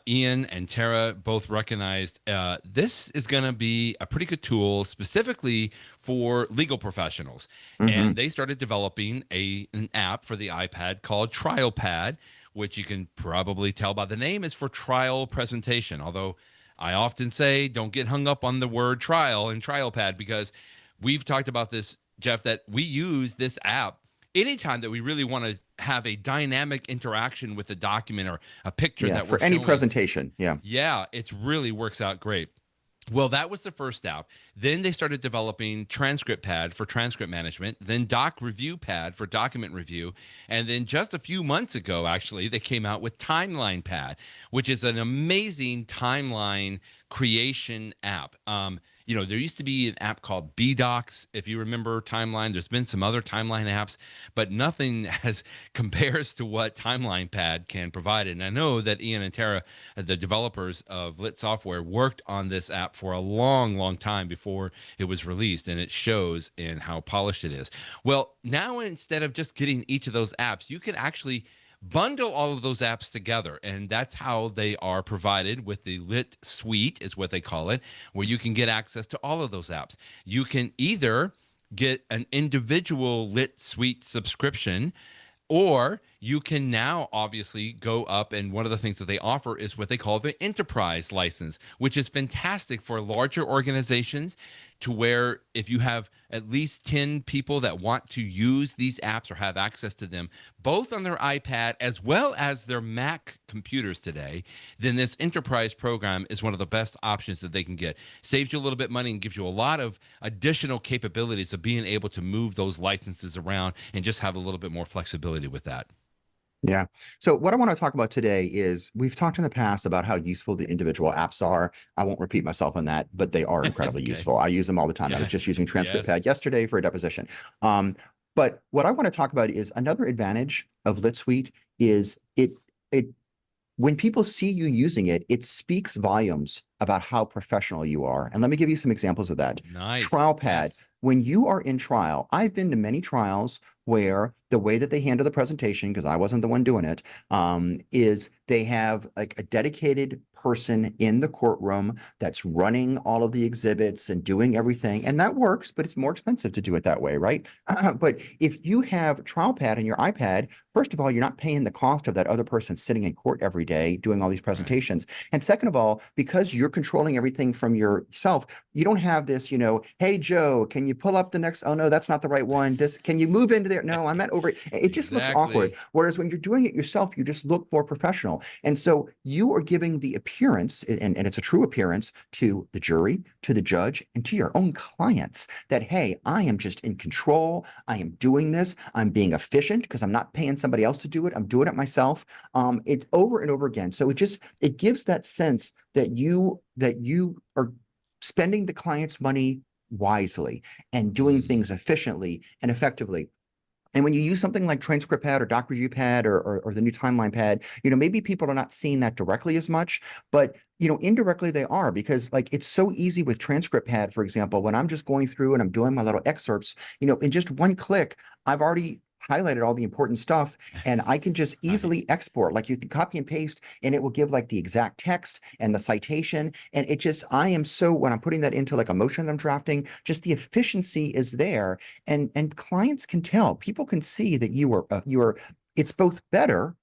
Ian and Tara both recognized this is going to be a pretty good tool, specifically for legal professionals. And Hmm. they started developing an app for the iPad called TrialPad, which you can probably tell by the name is for trial presentation. Although I often say don't get hung up on the word trial and trial pad, because we've talked about this, Jeff, that we use this app anytime that we really want to have a dynamic interaction with a document or a picture Yeah, that we're for any showing. presentation. Yeah. Yeah, it really works out great. Well, that was the first app. Then they started developing Transcript Pad for transcript management, then Doc Review Pad for document review. And then just a few months ago, actually, they came out with Timeline Pad, which is an amazing timeline creation app. There used to be an app called BDocs, if you remember Timeline. There's been some other timeline apps, but nothing has compares to what Timeline Pad can provide. And I know that Ian and Tara, the developers of Lit Software, worked on this app for a long, long time before it was released, and it shows in how polished it is. Well, now instead of just getting each of those apps, you can actually bundle all of those apps together, and that's how they are provided with the Lit Suite, is what they call it, where you can get access to all of those apps. You can either get an individual Lit Suite subscription, or you can now obviously go up, and one of the things that they offer is what they call the enterprise license, which is fantastic for larger organizations, to where if you have at least 10 people that want to use these apps or have access to them, both on their iPad as well as their Mac computers today, then this enterprise program is one of the best options that they can get. Saves you a little bit of money and gives you a lot of additional capabilities of being able to move those licenses around and just have a little bit more flexibility with that. Yeah. So what I want to talk about today is we've talked in the past about how useful the individual apps are. I won't repeat myself on that, but they are incredibly Okay. useful. I use them all the time. I was just Yes. using Transcript Pad Yes. yesterday for a deposition. But what I want to talk about is another advantage of Lit Suite is it when people see you using it, it speaks volumes about how professional you are. And let me give you some examples of that. Nice. TrialPad. Yes. When you are in trial, I've been to many trials where the way that they handle the presentation, because I wasn't the one doing it, is they have like a dedicated person in the courtroom that's running all of the exhibits and doing everything. And that works, but it's more expensive to do it that way, right? But if you have TrialPad in your iPad, first of all, you're not paying the cost of that other person sitting in court every day doing all these Right. presentations. And second of all, because you're controlling everything from yourself, you don't have this, hey, Joe, can you pull up the next? Oh, no, that's not the right one. Can you move into there. No, I'm at over. It just looks awkward. Exactly. Whereas when you're doing it yourself, you just look more professional. And so you are giving the appearance, and it's a true appearance to the jury, to the judge, and to your own clients that, hey, I am just in control. I am doing this. I'm being efficient because I'm not paying somebody else to do it. I'm doing it myself. It's over and over again. So it gives that sense that you are spending the client's money wisely and doing Mm. things efficiently and effectively. And when you use something like Transcript Pad or Doc Review Pad or the new Timeline Pad, maybe people are not seeing that directly as much, but indirectly they are, because like it's so easy with Transcript Pad, for example, when I'm just going through and I'm doing my little excerpts, in just one click, I've already highlighted all the important stuff, and I can just Nice. easily export. Like you can copy and paste and it will give like the exact text and the citation. And I am so, when I'm putting that into like a motion that I'm drafting, just the efficiency is there, and clients can tell, people can see that you are it's both better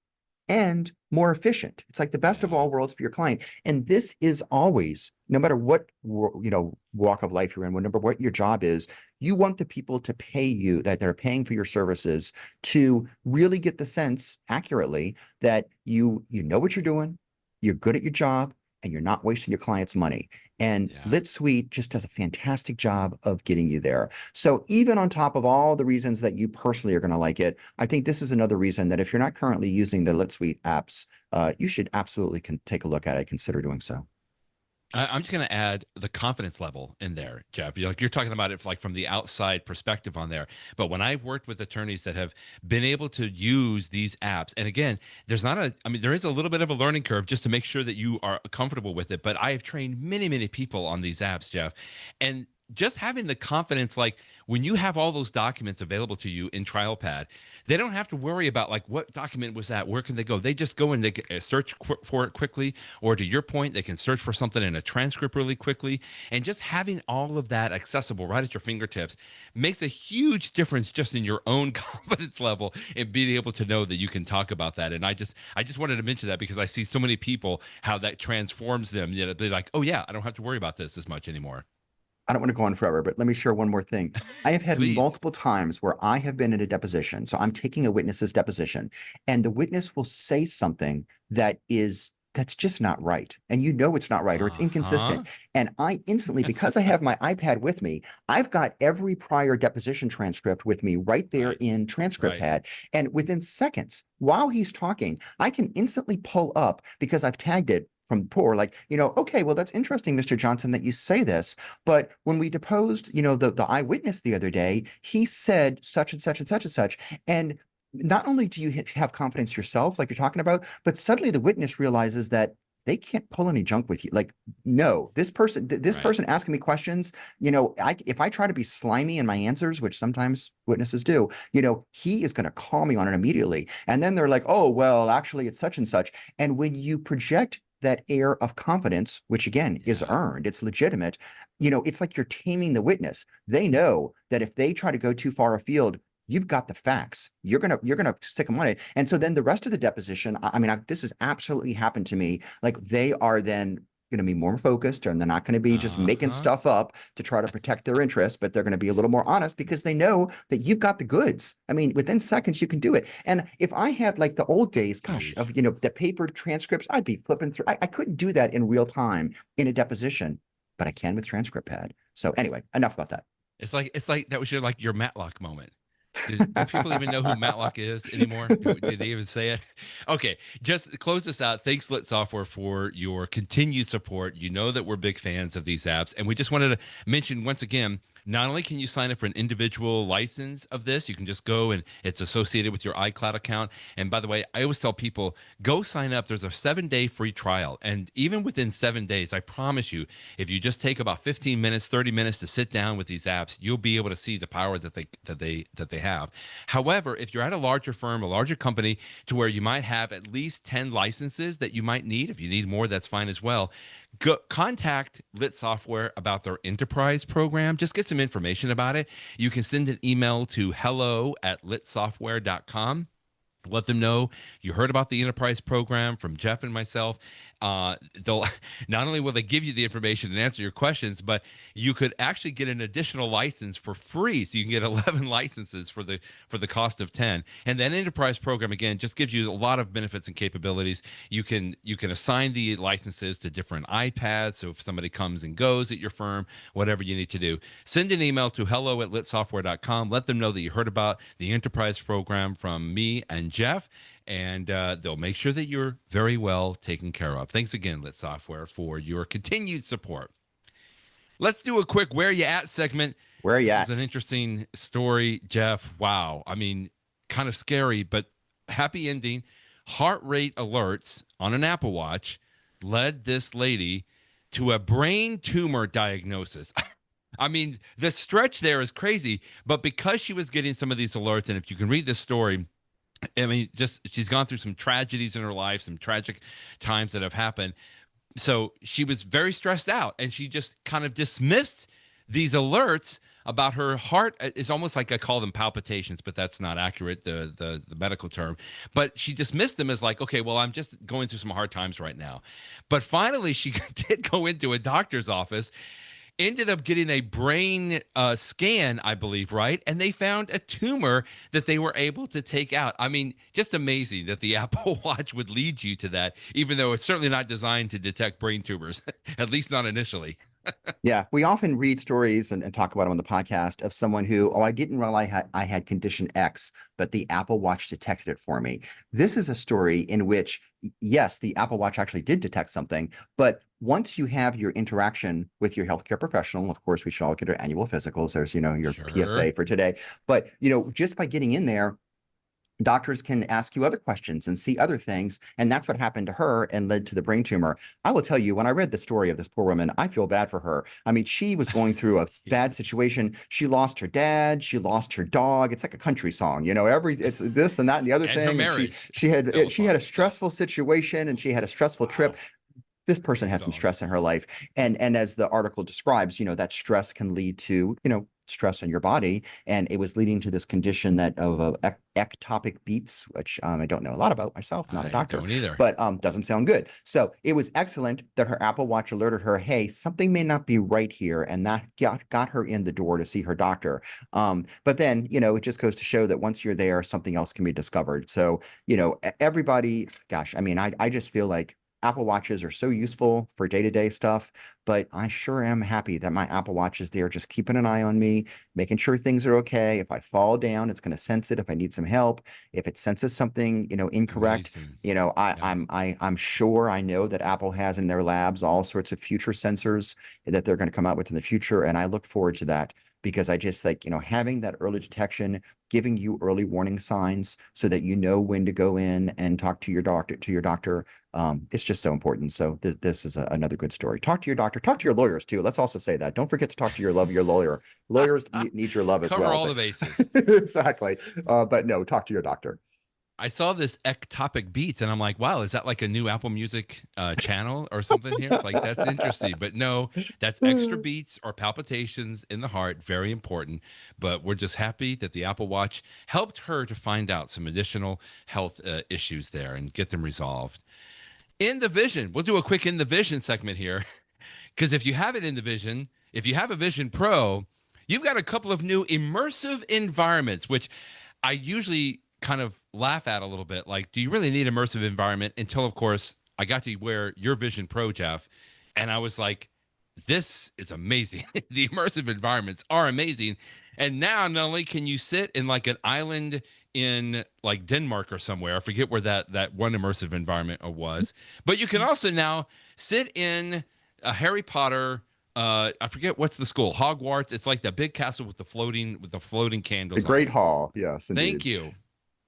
and more efficient. It's like the best of Yeah. all worlds for your client. And this is always, no matter what walk of life you're in, whatever what your job is, you want the people to pay you, that they're paying for your services, to really get the sense accurately that you know what you're doing, you're good at your job, and you're not wasting your client's money. And Yeah. Lit Suite just does a fantastic job of getting you there. So even on top of all the reasons that you personally are going to like it, I think this is another reason that if you're not currently using the Lit Suite apps, you should absolutely take a look at it, consider doing so. I'm just going to add the confidence level in there, Jeff. You're talking about it like from the outside perspective on there. But when I've worked with attorneys that have been able to use these apps, and again, I mean, there is a little bit of a learning curve just to make sure that you are comfortable with it. But I have trained many, many people on these apps, Jeff. And just having the confidence, like when you have all those documents available to you in TrialPad, they don't have to worry about like what document was that, where can they go? They just go and they search for it quickly, or to your point, they can search for something in a transcript really quickly. And just having all of that accessible right at your fingertips makes a huge difference just in your own confidence level and being able to know that you can talk about that. And I just wanted to mention that because I see so many people how that transforms them. They're like, oh yeah, I don't have to worry about this as much anymore. I don't want to go on forever, but let me share one more thing. I have had Please. multiple times where I have been in a deposition. So I'm taking a witness's deposition, and the witness will say something that's just not right. And it's not right, or it's Uh-huh. inconsistent. And I instantly, because I have my iPad with me, I've got every prior deposition transcript with me right there Right. in Transcript Right. Pad. And within seconds, while he's talking, I can instantly pull up, because I've tagged it from poor, like, okay, well, that's interesting, Mr. Johnson, that you say this. But when we deposed, the eyewitness the other day, he said such and such and such and such. And not only do you have confidence yourself, like you're talking about, but suddenly the witness realizes that they can't pull any junk with you. Like, no, this Right. person asking me questions, if I try to be slimy in my answers, which sometimes witnesses do, he is going to call me on it immediately. And then they're like, oh, well, actually, it's such and such. And when you project that air of confidence, which again is Yeah. earned, it's legitimate, it's like you're taming the witness. They know that if they try to go too far afield, you've got the facts. You're gonna stick them on it. And so then the rest of the deposition, I mean, this has absolutely happened to me. Like they are then going to be more focused, and they're not going to be just making Uh-huh. stuff up to try to protect their interests, but they're going to be a little more honest because they know that you've got the goods. I mean, within seconds you can do it. And if I had like the old days, gosh, Huge. of the paper transcripts, I'd be flipping through. I couldn't do that in real time in a deposition, but I can with Transcript Pad. So anyway, enough about that. It's like that was your Matlock moment. Do people even know who Matlock is anymore? Did they even say it? Okay, just close this out. Thanks, Lit Software, for your continued support. You know that we're big fans of these apps, and we just wanted to mention once again. Not only can you sign up for an individual license of this, you can just go and it's associated with your iCloud account. And by the way, I always tell people go sign up. There's a 7-day free trial. And even within 7 days, I promise you, if you just take about 15 minutes, 30 minutes to sit down with these apps, you'll be able to see the power that they have. However, if you're at a larger firm, a larger company to where you might have at least 10 licenses that you might need, if you need more, that's fine as well. Contact Lit Software about their enterprise program. Just get some information about it. You can send an email to hello@litsoftware.com Let them know you heard about the enterprise program from Jeff and myself. They'll not only will they give you the information and answer your questions, but you could actually get an additional license for free. So you can get 11 licenses for the cost of 10. And that enterprise program again just gives you a lot of benefits and capabilities. You can assign the licenses to different iPads. So if somebody comes and goes at your firm, whatever you need to do, send an email to hello@litsoftware.com. Let them know that you heard about the enterprise program from me and Jeff, and they'll make sure that you're very well taken care of. Thanks again, Lit Software, for your continued support. Let's do a quick Where You At segment. Where are you This at? is an interesting story, Jeff. Wow. I mean, kind of scary, but happy ending. Heart rate alerts on an Apple Watch led this lady to a brain tumor diagnosis. I mean, the stretch there is crazy, but because she was getting some of these alerts, and if you can read this story, I mean, just she's gone through some tragedies in her life, some tragic times that have happened. So she was very stressed out, and she just kind of dismissed these alerts about her heart. It's almost like I call them palpitations, but that's not accurate, the medical term. But she dismissed them as like, okay, well, I'm just going through some hard times right now. But finally, she did go into a doctor's office, ended up getting a brain scan, I believe, right? And they found a tumor that they were able to take out. I mean, just amazing that the Apple Watch would lead you to that, even though it's certainly not designed to detect brain tumors, at least not initially. Yeah, we often read stories and talk about them on the podcast of someone who, oh, I didn't realize I had condition X, but the Apple Watch detected it for me. This is a story in which, yes, the Apple Watch actually did detect something, but once you have your interaction with your healthcare professional, of course, we should all get our annual physicals. There's, your Sure. PSA for today. But, just by getting in there, doctors can ask you other questions and see other things. And that's what happened to her and led to the brain tumor. I will tell you, when I read the story of this poor woman, I feel bad for her. I mean, she was going through a bad Yes. situation. She lost her dad. She lost her dog. It's like a country song, it's this and that and the other And her thing. And marriage she fell had a apart. Yeah. stressful situation and she had a stressful trip. Wow. This person had some So stress in her life, and as the article describes, that stress can lead to stress in your body, and it was leading to this condition that of ectopic beats, which I don't know a lot about myself, not a I doctor, don't either. but doesn't sound good. So it was excellent that her Apple Watch alerted her, hey, something may not be right here, and that got her in the door to see her doctor. But then it just goes to show that once you're there, something else can be discovered. So everybody, gosh, I mean, I just feel like Apple Watches are so useful for day-to-day stuff, but I sure am happy that my Apple Watch is there, just keeping an eye on me, making sure things are okay. If I fall down, it's going to sense it. If I need some help, if it senses something, incorrect, Amazing. I, Yeah. I'm sure I know that Apple has in their labs all sorts of future sensors that they're going to come out with in the future, and I look forward to that because I just like, having that early detection, giving you early warning signs so that you know when to go in and talk to your doctor. It's just so important. So this is another good story. Talk to your doctor, talk to your lawyers too. Let's also say that. Don't forget to talk to your lawyer. Lawyers need your love as Cover well. all the bases. Exactly. But no, talk to your doctor. I saw this ectopic beats and I'm like, wow, is that like a new Apple Music channel or something here? It's like, that's interesting. But no, that's extra beats or palpitations in the heart. Very important. But we're just happy that the Apple Watch helped her to find out some additional health issues there and get them resolved. In the Vision, we'll do a quick In the Vision segment here. Because if you have it in the Vision, if you have a Vision Pro, you've got a couple of new immersive environments, which I usually kind of laugh at a little bit. Like, do you really need immersive environment? Until, of course, I got to wear your Vision Pro, Jeff, and I was like, this is amazing. The immersive environments are amazing. And now not only can you sit in like an island in like Denmark or somewhere, I forget where that one immersive environment was, but you can also now sit in a Harry Potter. I forget what's the school, Hogwarts. It's like the big castle with the floating The candles on Great it. Hall. Yes, Thank indeed. you.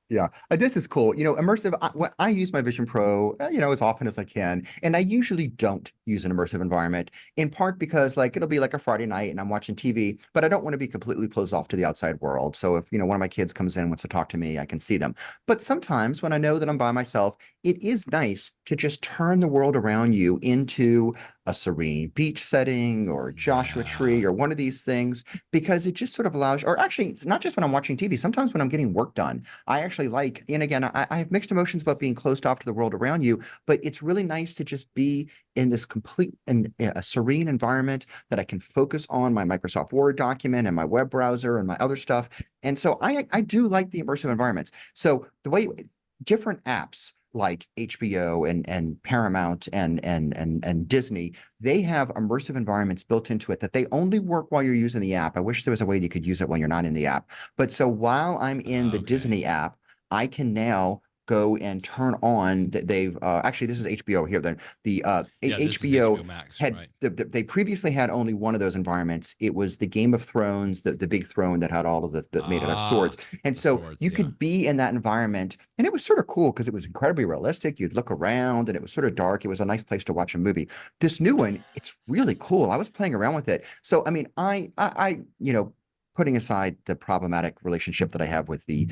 Yeah, this is cool. Immersive. I use my Vision Pro, as often as I can, and I usually don't use an immersive environment. In part because, like, it'll be like a Friday night and I'm watching TV, but I don't want to be completely closed off to the outside world. So if one of my kids comes in wants to talk to me, I can see them. But sometimes when I know that I'm by myself, it is nice to just turn the world around you into a serene beach setting or Joshua Yeah. Tree or one of these things, because it just sort of allows, or actually, it's not just when I'm watching TV. Sometimes when I'm getting work done, I actually like, and again, I have mixed emotions about being closed off to the world around you, but it's really nice to just be in this complete and a serene environment that I can focus on my Microsoft Word document and my web browser and my other stuff. And so I do like the immersive environments. So the way different apps like HBO and Paramount and Disney, they have immersive environments built into it that they only work while you're using the app. I wish there was a way you could use it when you're not in the app. But so while I'm in the Okay. Disney app, I can now go and turn on that they've actually this is HBO here. The Yeah, this is HBO HBO Max, had right? they previously had only one of those environments. It was the Game of Thrones, the big throne that had all of the that made it of swords. Ah, And the so swords. you Yeah. could be in that environment, and it was sort of cool because it was incredibly realistic. You'd look around, and it was sort of dark. It was a nice place to watch a movie. This new one, it's really cool. I was playing around with it. So I mean, putting aside the problematic relationship that I have with the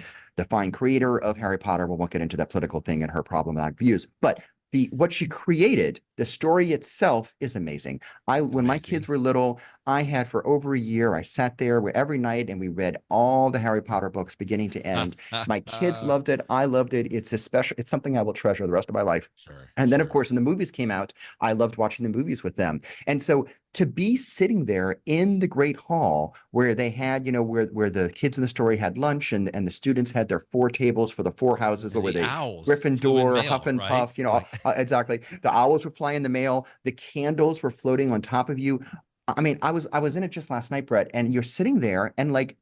fine creator of Harry Potter, we won't get into that political thing and her problematic views, but the what she created, the story itself is amazing. When my kids Amazing. were little, I had for over a year, I sat there every night and we read all the Harry Potter books beginning to end. My kids loved it. I loved it. It's something I will treasure the rest of my life. Sure, And then, of sure. course, when the movies came out, I loved watching the movies with them. And so to be sitting there in the Great Hall where they had, where the kids in the story had lunch and the students had their four tables for the four houses, And what were the they? owls flew in Gryffindor, Huff mail, and right? Puff, Like, exactly. The owls were flying the mail. The candles were floating on top of you. I mean, I was in it just last night, Brett, and you're sitting there and like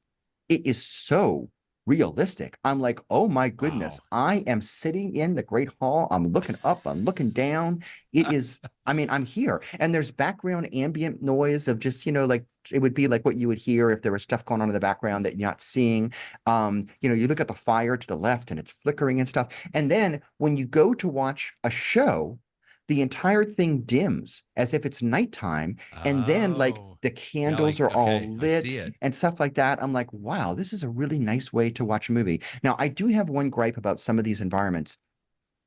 it is so realistic. I'm like, oh my goodness, wow. I am sitting in the Great Hall. I'm looking up, I'm looking down. It is, I mean, I'm here. And there's background ambient noise of just, like it would be like what you would hear if there was stuff going on in the background that you're not seeing. You look at the fire to the left and it's flickering and stuff. And then when you go to watch a show, the entire thing dims as if it's nighttime. And then like Oh, the yeah. candles Like, are all okay, I see lit it. and stuff like that. I'm like, wow, this is a really nice way to watch a movie. Now, I do have one gripe about some of these environments.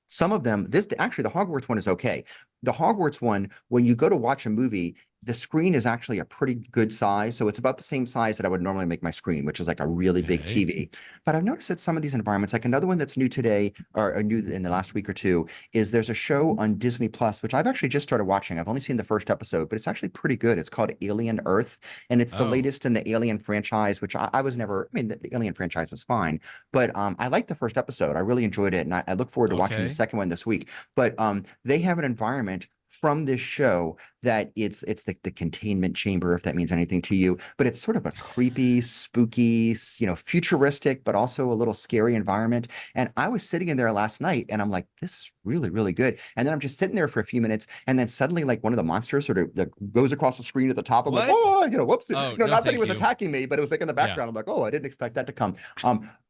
Some of them, this actually the Hogwarts one is okay. The Hogwarts one, when you go to watch a movie, the screen is actually a pretty good size. So it's about the same size that I would normally make my screen, which is like a really big Okay. TV. But I've noticed that some of these environments, like another one that's new today or new in the last week or two, is there's a show on Disney Plus, which I've actually just started watching. I've only seen the first episode, but it's actually pretty good. It's called Alien Earth, and it's the Oh, latest in the Alien franchise, which I was never, I mean, the Alien franchise was fine, but I liked the first episode. I really enjoyed it, and I look forward to watching the okay. second one this week. But they have an environment from this show that it's the containment chamber, if that means anything to you, but it's sort of a creepy, spooky, futuristic, but also a little scary environment. And I was sitting in there last night and I'm like, this is really, really good. And then I'm just sitting there for a few minutes, and then suddenly like one of the monsters sort of like, goes across the screen at the top. I'm like, What? oh, whoops. Oh, no, Not that he thank was you. attacking me, but it was like in the Yeah. background. I'm like, oh, I didn't expect that to come.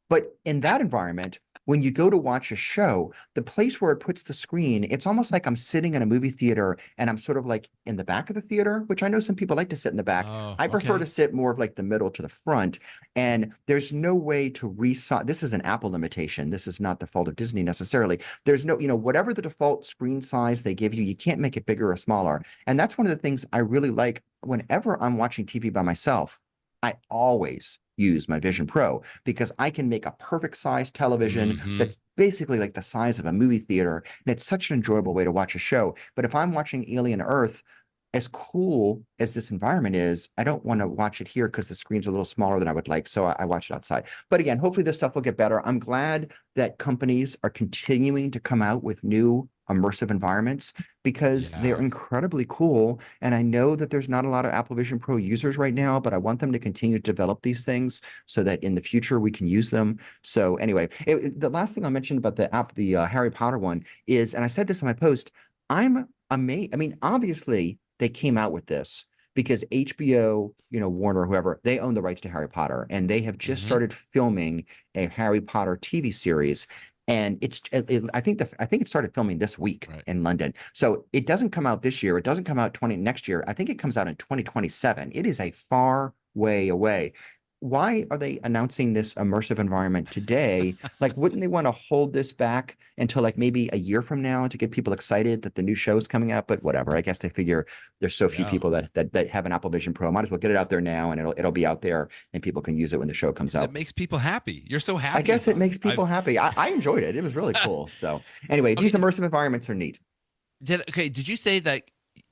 But in that environment, when you go to watch a show, the place where it puts the screen, it's almost like I'm sitting in a movie theater and I'm sort of like in the back of the theater, which I know some people like to sit in the back. Oh, I prefer to okay. sit more of like the middle to the front. And there's no way to resize. This is an Apple limitation. This is not the fault of Disney necessarily. There's no, whatever the default screen size they give you, you can't make it bigger or smaller. And that's one of the things I really like whenever I'm watching TV by myself. I always use my Vision Pro because I can make a perfect size television Mm-hmm. that's basically like the size of a movie theater. And it's such an enjoyable way to watch a show. But if I'm watching Alien Earth, as cool as this environment is, I don't want to watch it here because the screen's a little smaller than I would like. So I watch it outside. But again, hopefully this stuff will get better. I'm glad that companies are continuing to come out with new immersive environments because they're Yeah. incredibly cool. And I know that there's not a lot of Apple Vision Pro users right now, but I want them to continue to develop these things so that in the future we can use them. So anyway, the last thing I mentioned about the Harry Potter one is, and I said this in my post, I'm amazed. I mean, obviously they came out with this because HBO, Warner, whoever, they own the rights to Harry Potter, and they have just Mm-hmm. started filming a Harry Potter TV series. And I think it started filming this week Right. in London. So it doesn't come out this year. It doesn't come out next year. I think it comes out in 2027. It is a far way away. why are they announcing this immersive environment today? Like, wouldn't they want to hold this back until like maybe a year from now to get people excited that the new show is coming out? But whatever. I guess they figure there's so few Yeah. people that have an Apple Vision Pro. Might as well get it out there now, and it'll be out there, and people can use it when the show comes Because it out. makes people happy. You're so I happy guess it about it. makes people happy. I enjoyed it. It was really cool. So anyway, Okay, these immersive environments are neat. did you say that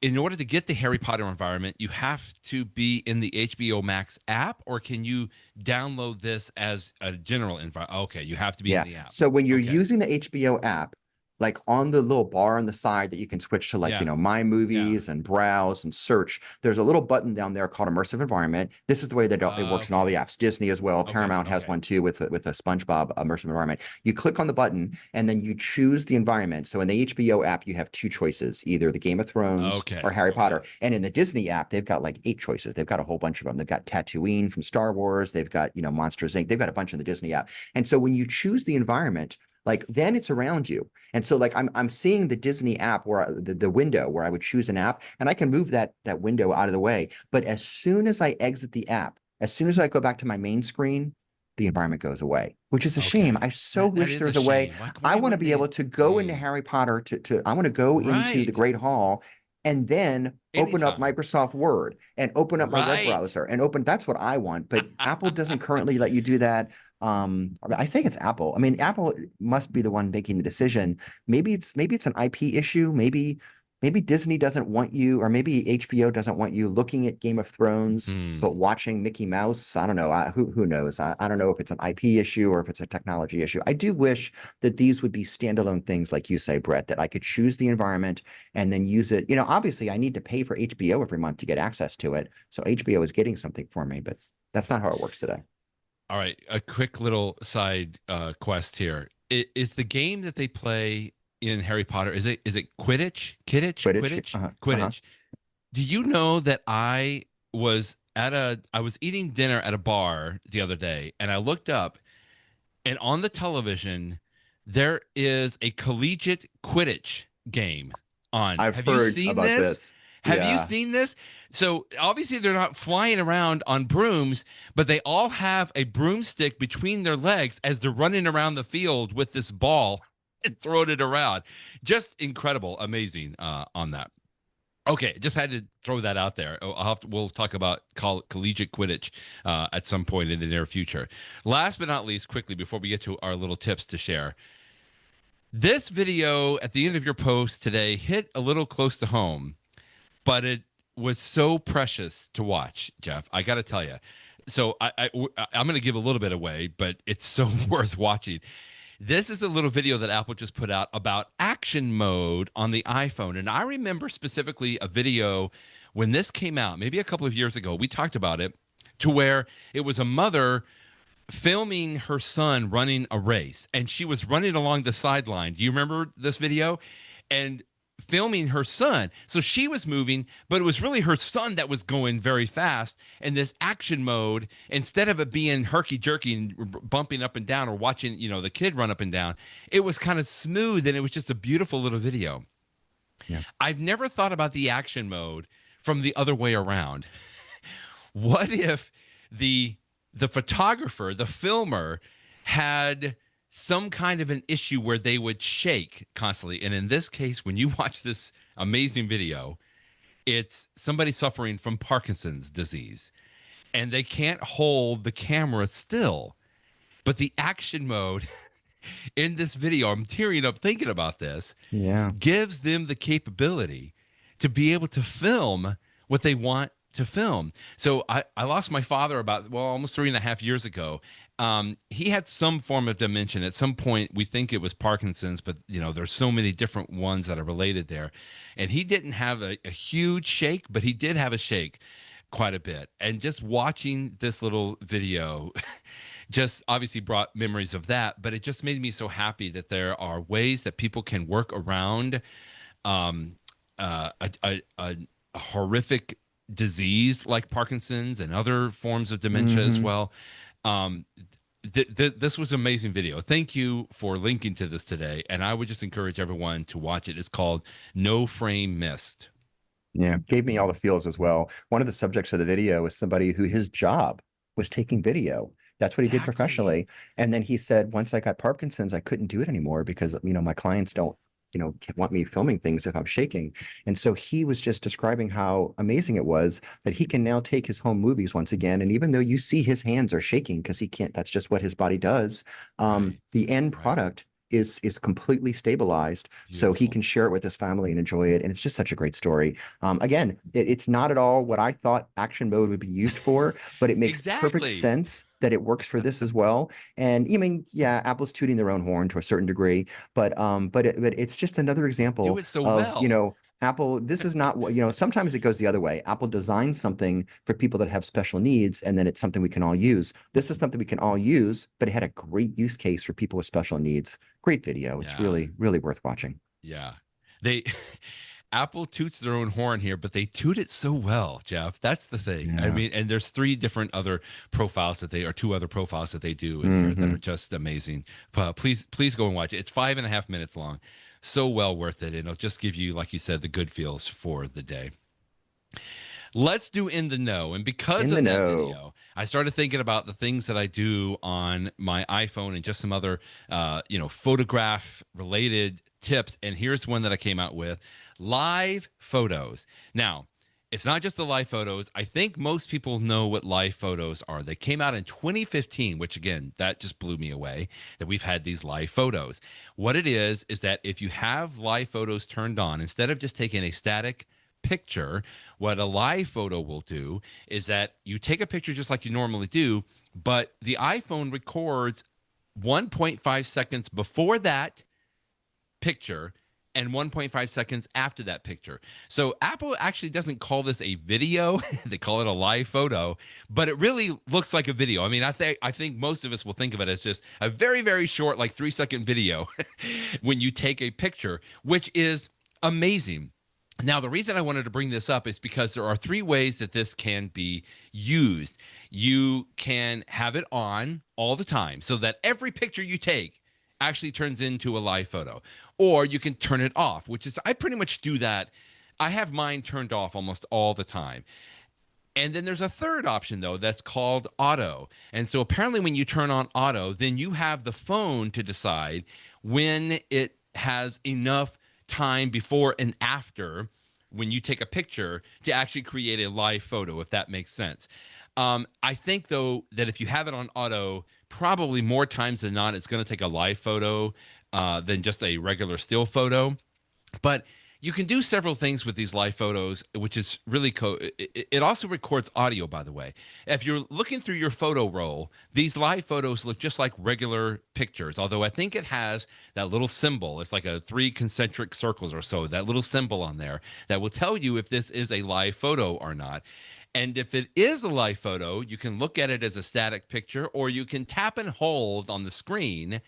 in order to get the Harry Potter environment, you have to be in the HBO Max app, or can you download this as a general environment? Okay, you have to be in Yeah. the app. So when you're Okay. using the HBO app, like on the little bar on the side that you can switch to like, Yeah. My Yeah. Movies and browse and search, there's a little button down there called immersive environment. This is the way that it works in all the Okay. apps. Disney as well. Okay. Paramount has Okay. one too with a SpongeBob immersive environment. You click on the button and then you choose the environment. So in the HBO app, you have two choices, either the Game of Thrones or Okay. Harry Okay. Potter. And in the Disney app, they've got like 8 choices. They've got a whole bunch of them. They've got Tatooine from Star Wars. They've got, Monsters Inc. They've got a bunch in the Disney app. And so when you choose the environment, like then it's around you. And so like I'm seeing the Disney app where the window where I would choose an app, and I can move that window out of the way. But as soon as I exit the app, as soon as I go back to my main screen, the environment goes away, which is a shame. Okay. I so That wish is there a was a way. shame. Like, I why want to wouldn't be they? able to go into Hmm. Harry Potter to I want to go into the Right. Great Hall and then open up Anytime. Microsoft Word and open up my web Right. browser and open. That's what I want. But Apple doesn't currently let you do that. I say it's Apple. I mean, Apple must be the one making the decision. Maybe it's an IP issue. Maybe Disney doesn't want you, or maybe HBO doesn't want you looking at Game of Thrones Hmm. but watching Mickey Mouse. I don't know. Who knows? I don't know if it's an IP issue or if it's a technology issue. I do wish that these would be standalone things, like you say, Brett, that I could choose the environment and then use it. Obviously, I need to pay for HBO every month to get access to it, so HBO is getting something for me, but that's not how it works today. All right, a quick little side quest here. Is the game that they play in Harry Potter, is it Quidditch? Kidditch? Quidditch. Quidditch? Uh-huh. Quidditch. Do you know that I was eating dinner at a bar the other day, and I looked up, and on the television there is a collegiate Quidditch game on. I've Have you heard seen about this? this. Have you Yeah. seen this? So obviously they're not flying around on brooms, but they all have a broomstick between their legs as they're running around the field with this ball and throwing it around. Just incredible, amazing on that. Okay, just had to throw that out there. We'll talk about collegiate Quidditch at some point in the near future. Last but not least, quickly before we get to our little tips to share, this video at the end of your post today hit a little close to home, but it was so precious to watch, Jeff. I got to tell you. So I'm going to give a little bit away, but it's so worth watching. This is a little video that Apple just put out about action mode on the iPhone. And I remember specifically a video when this came out, maybe a couple of years ago. We talked about it, to where it was a mother filming her son running a race, and she was running along the sideline. Do you remember this video? And filming her son. So she was moving, but it was really her son that was going very fast. And this action mode, instead of it being herky jerky and bumping up and down or watching, the kid run up and down, it was kind of smooth, and it was just a beautiful little video. Yeah. I've never thought about the action mode from the other way around. What if the photographer, the filmer, had some kind of an issue where they would shake constantly? And in this case, when you watch this amazing video, it's somebody suffering from Parkinson's disease, and they can't hold the camera still. But the action mode in this video, I'm tearing up thinking about this, Yeah. gives them the capability to be able to film what they want to film. So I lost my father about, almost 3.5 years ago. He had some form of dementia. At some point, we think it was Parkinson's, but there's so many different ones that are related there. And he didn't have a huge shake, but he did have a shake quite a bit. And just watching this little video just obviously brought memories of that, but it just made me so happy that there are ways that people can work around um, a horrific disease like Parkinson's and other forms of dementia as Hmm. well. Um, this was an amazing video. Thank you for linking to this today, and I would just encourage everyone to watch it. It's called No Frame Missed. Yeah. Gave me all the feels as well. One of the subjects of the video is somebody who his job was taking video. That's what he did Exactly. professionally. And then he said, once I got Parkinson's, I couldn't do it anymore because, my clients don't, want me filming things if I'm shaking. And so he was just describing how amazing it was that he can now take his home movies once again. And even though you see his hands are shaking because he can't, that's just what his body does. Right. The end Right. product is completely stabilized, so he Beautiful. can share it with his family and enjoy it. And it's just such a great story. Again, it's not at all what I thought action mode would be used for, but it makes perfect Exactly. sense that it works for this as well. And I mean, yeah, Apple's tooting their own horn to a certain degree, but it's just another They do example it so of, well. Apple, this is not what, sometimes it goes the other way. Apple designs something for people that have special needs, and then it's something we can all use. This is something we can all use, but it had a great use case for people with special needs. Great video. It's Yeah. really, really worth watching. Yeah. They Apple toots their own horn here, but they toot it so well, Jeff. That's the thing. I Yeah. mean, and there's three different other profiles that they or two other profiles that they do in here that are Hmm. just amazing. Please go and watch it. It's 5.5 minutes long. So well worth it. And it'll just give you, like you said, the good feels for the day. Let's do in the know. And because In the of that know. video, I started thinking about the things that I do on my iPhone and just some other, photograph related tips. And here's one that I came out with: live photos. Now, it's not just the live photos. I think most people know what live photos are. They came out in 2015, which again, that just blew me away that we've had these live photos. What it is that if you have live photos turned on, instead of just taking a static picture, what a live photo will do is that you take a picture just like you normally do, but the iPhone records 1.5 seconds before that picture and 1.5 seconds after that picture. So Apple actually doesn't call this a video, they call it a live photo, but it really looks like a video. I mean, I think most of us will think of it as just a very very short like 3-second video when you take a picture, which is amazing. Now, the reason I wanted to bring this up is because there are three ways that this can be used. You can have it on all the time so that every picture you take actually turns into a live photo, or you can turn it off, which is, I pretty much do that. I have mine turned off almost all the time. And then there's a third option, though, that's called auto. And so apparently, when you turn on auto, then you have the phone to decide when it has enough time before and after when you take a picture to actually create a live photo, if that makes sense. I think, though, that if you have it on auto, probably more times than not, it's going to take a live photo than just a regular still photo. But you can do several things with these live photos, which is really cool. It also records audio, by the way. If you're looking through your photo roll, these live photos look just like regular pictures, although I think it has that little symbol. It's like a 3 concentric circles or so, that little symbol on there that will tell you if this is a live photo or not. And if it is a live photo, you can look at it as a static picture, or you can tap and hold on the screen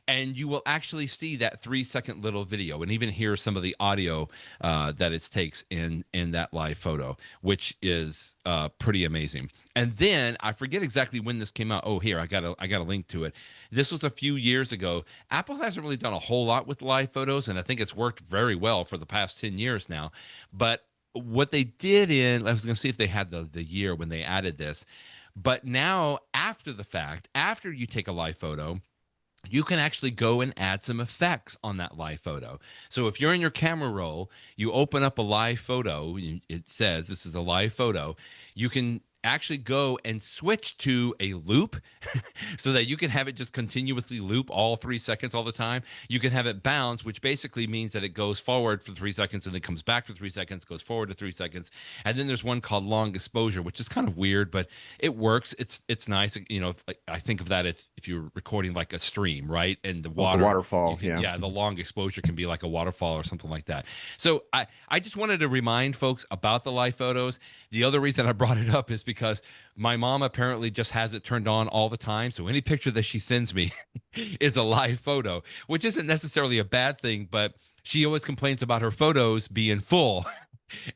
and you will actually see that 3-second little video and even hear some of the audio that it takes in that live photo, which is pretty amazing. And then I forget exactly when this came out. Oh, here, I got a link to it. This was a few years ago. Apple hasn't really done a whole lot with live photos, and I think it's worked very well for the past 10 years now. But what they did I was going to see if they had the year when they added this, but now after the fact, after you take a live photo, you can actually go and add some effects on that live photo. So if you're in your camera roll, you open up a live photo, it says this is a live photo, you can actually go and switch to a loop so that you can have it just continuously loop all 3 seconds all the time. You can have it bounce, which basically means that it goes forward for 3 seconds and then comes back for 3 seconds, goes forward to 3 seconds. And then there's one called long exposure, which is kind of weird, but it works. It's nice. Like, I think of that if you're recording like a stream, right? And the Oh, the water, you waterfall. can, Yeah. yeah, the long exposure can be like a waterfall or something like that. So I just wanted to remind folks about the live photos. The other reason I brought it up is because my mom apparently just has it turned on all the time. So any picture that she sends me is a live photo, which isn't necessarily a bad thing, but she always complains about her photos being full.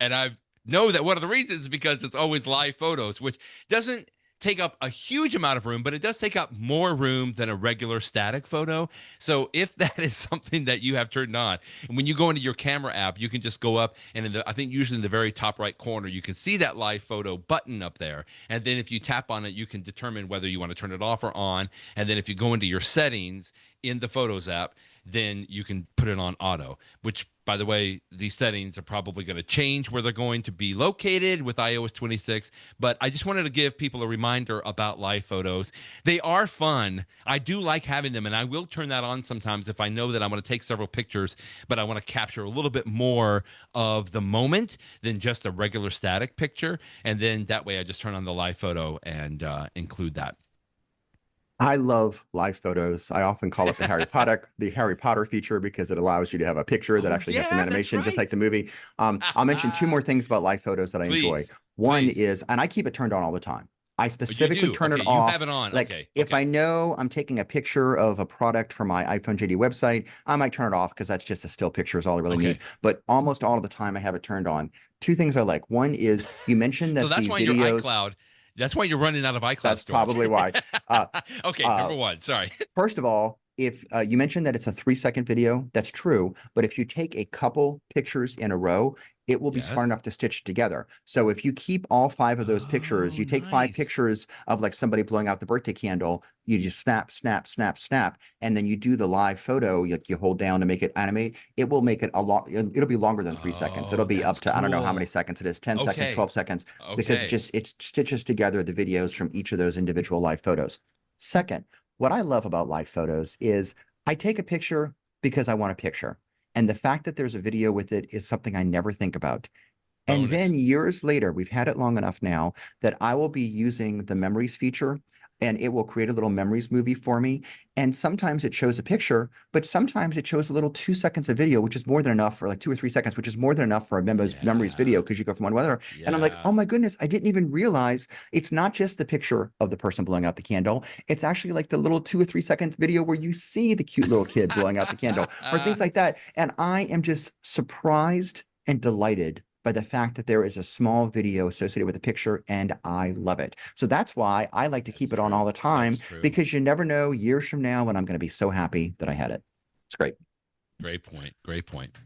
And I know that one of the reasons is because it's always live photos, which doesn't take up a huge amount of room, but it does take up more room than a regular static photo. So if that is something that you have turned on, and when you go into your camera app, you can just go up and I think usually in the very top right corner, you can see that live photo button up there. And then if you tap on it, you can determine whether you want to turn it off or on. And then if you go into your settings in the Photos app, then you can put it on auto, which, by the way, these settings are probably going to change where they're going to be located with iOS 26. But I just wanted to give people a reminder about live photos. They are fun. I do like having them, and I will turn that on sometimes if I know that I'm going to take several pictures, but I want to capture a little bit more of the moment than just a regular static picture. And then that way I just turn on the live photo and include that. I love live photos. I often call it the Harry Potter feature because it allows you to have a picture that Oh, actually has some yeah, that's animation, just right. like the movie. I'll mention two more things about live photos that I enjoy. Please, One please. is, and I keep it turned on all the time. I You specifically do. turn it Okay, you have off. it on. Like Okay, if I okay. know I'm taking a picture of a product for my iPhone JD website, I might turn it off because that's just a still picture is all I really need. Okay. But almost all of the time I have it turned on. Two things I like. One is you mentioned So that that's the why your videos, iCloud, that's why you're running out of iCloud that's storage. probably why. Uh, Okay, uh, number one. Sorry. First of all, if you mentioned that it's a 3-second video, that's true. But if you take a couple pictures in a row, it will be smart Yes. enough to stitch together. So if you keep all 5 of those pictures, Oh, you take 5 nice. pictures of like somebody blowing out the birthday candle, you just snap, snap, snap, snap, and then you do the live photo, like you hold down to make it animate, it will make it a lot, it'll be longer than 3 seconds. It'll Oh, be that's up to, I don't know how many cool. seconds it is, 10 seconds, Okay. 12 seconds, because Okay. it stitches together the videos from each of those individual live photos. Second, what I love about live photos is I take a picture because I want a picture. And the fact that there's a video with it is something I never think about. And then Bonus. years later, we've had it long enough now that I will be using the memories feature and it will create a little memories movie for me. And sometimes it shows a picture, but sometimes it shows a little 2 seconds of video, which is more than enough for like 2 or 3 seconds, which is more than enough for a memories Yeah. video because you go from one to another. And I'm like, Yeah. oh my goodness, I didn't even realize it's not just the picture of the person blowing out the candle. It's actually like the little 2 or 3 second video where you see the cute little kid blowing out the candle or things like that. And I am just surprised and delighted by the fact that there is a small video associated with a picture, and I love it. So that's why I like to That's keep it on all true. the time That's true. because you never know years from now when I'm going to be so happy that I had it. It's great. Great point. Great point.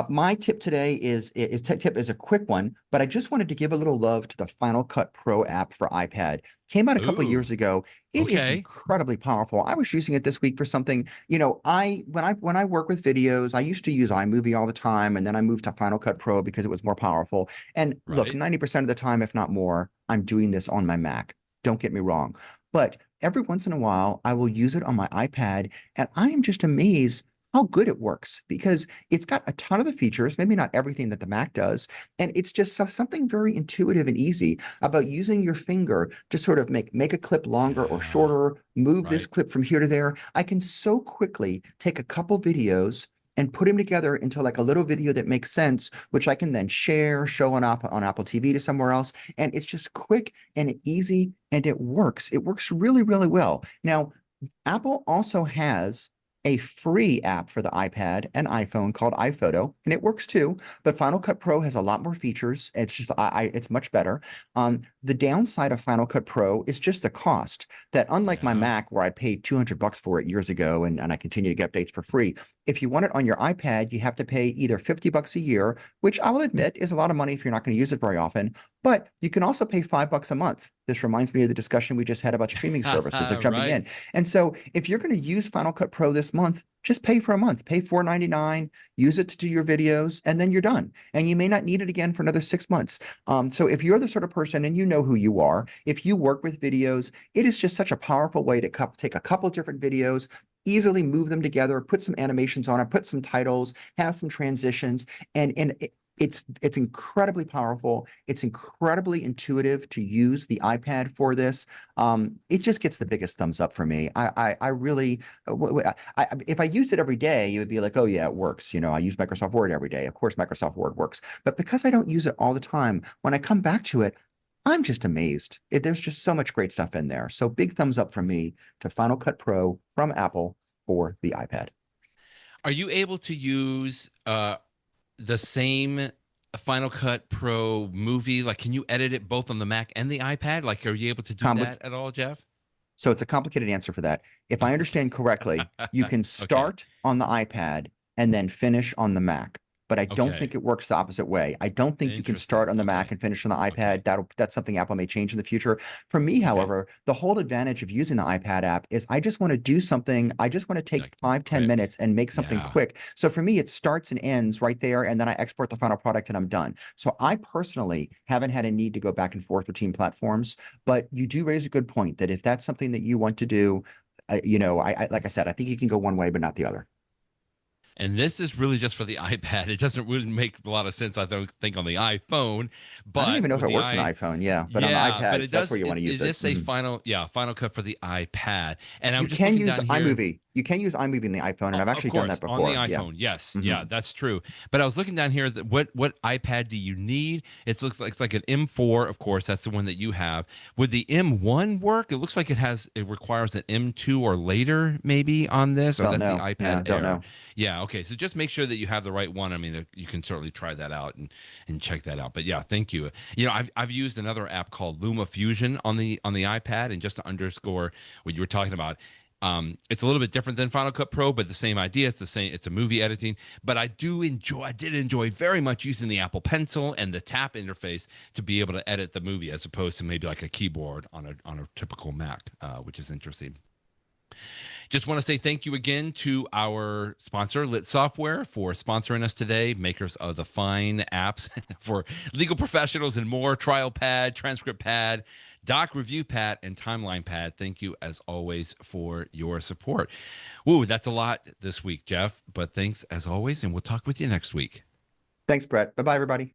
My tip today tip is a quick one, but I just wanted to give a little love to the Final Cut Pro app for iPad. Came out a couple years Ooh. ago. It is Okay. incredibly powerful. I was using it this week for something. When I work with videos, I used to use iMovie all the time, and then I moved to Final Cut Pro because it was more powerful. And look, Right. 90% of the time, if not more, I'm doing this on my Mac. Don't get me wrong, but every once in a while, I will use it on my iPad, and I am just amazed how good it works because it's got a ton of the features, maybe not everything that the Mac does. And it's just something very intuitive and easy about using your finger to sort of make a clip longer or Yeah. shorter, move this Right. clip from here to there. I can so quickly take a couple videos and put them together into like a little video that makes sense, which I can then share, show on Apple TV to somewhere else. And it's just quick and easy and it works. It works really, really well. Now, Apple also has a free app for the iPad and iPhone called iPhoto, and it works too. But Final Cut Pro has a lot more features. It's just it's much better. The downside of Final Cut Pro is just the cost. That unlike my Yeah. Mac, where I paid $200 for it years ago, and I continue to get updates for free. If you want it on your iPad, you have to pay either $50 a year, which I will admit is a lot of money if you're not going to use it very often. But you can also pay $5 a month. This reminds me of the discussion we just had about streaming services or jumping Right. in. And so if you're going to use Final Cut Pro this month, just pay for a month, pay $4.99, use it to do your videos, and then you're done. And you may not need it again for another 6 months. So if you're the sort of person, and you know who you are, if you work with videos, it is just such a powerful way to take a couple of different videos, easily move them together, put some animations on it, put some titles, have some transitions, and it's incredibly powerful. It's incredibly intuitive to use the iPad for this. It just gets the biggest thumbs up for me. I really, if I used it every day, you would be like, oh yeah, it works. I use Microsoft Word every day. Of course, Microsoft Word works. But because I don't use it all the time, when I come back to it, I'm just amazed. There's just so much great stuff in there. So big thumbs up from me to Final Cut Pro from Apple for the iPad. Are you able to use the same a Final Cut Pro movie? Like, can you edit it both on the Mac and the iPad? Like, are you able to do Compli- that at all, Jeff? so it's a complicated answer for that. If I understand correctly, you can Okay. start on the iPad and then finish on the Mac. But I don't Okay. think it works the opposite way. I don't think you can start Interesting. on the Mac Okay. and finish on the Okay. iPad. That's something Apple may change in the future. For me, Okay. however, the whole advantage of using the iPad app is I just want to do something. I just want to take Like 5, 10 quick. minutes and make something Yeah. quick. So for me, it starts and ends right there, and then I export the final product and I'm done. So I personally haven't had a need to go back and forth between platforms. But you do raise a good point that if that's something that you want to do, like I said, I think you can go one way, but not the other. And this is really just for the iPad. It doesn't really make a lot of sense, I don't think, on the iPhone, I don't but even know if with it the works on iPhone. Yeah, but on the yeah, but iPads, it that's does where you want to use it it. does say Final Cut for the iPad. And I'm You just can looking use down here. iMovie. You can use iMovie in the iPhone, and I've Of actually done course, that on the before. Yeah. iPhone. Yes, Hmm. yeah, that's true. But I was looking down here that what iPad do you need? It looks like it's like an M4, of course, that's the one that you have. Would the M1 work? It looks like it requires an M2 or later maybe on this, or Don't that's the know. Yeah, iPad don't Air. know. Yeah, okay. So just make sure that you have the right one. I mean, you can certainly try that out and check that out. But yeah, thank you. You know, I've used another app called Luma Fusion on the iPad, and just to underscore what you were talking about, it's a little bit different than Final Cut Pro, but the same idea. It's the same. It's a movie editing, but I did enjoy very much using the Apple Pencil and the tap interface to be able to edit the movie, as opposed to maybe like a keyboard on a typical Mac, which is interesting. Just want to say thank you again to our sponsor, Lit Software, for sponsoring us today, makers of the fine apps for legal professionals and more, Trial Pad, Transcript Pad, Doc Review Pad, and Timeline Pad. Thank you, as always, for your support. Ooh, that's a lot this week, Jeff, but thanks as always, and we'll talk with you next week. Thanks, Brett. Bye bye, everybody.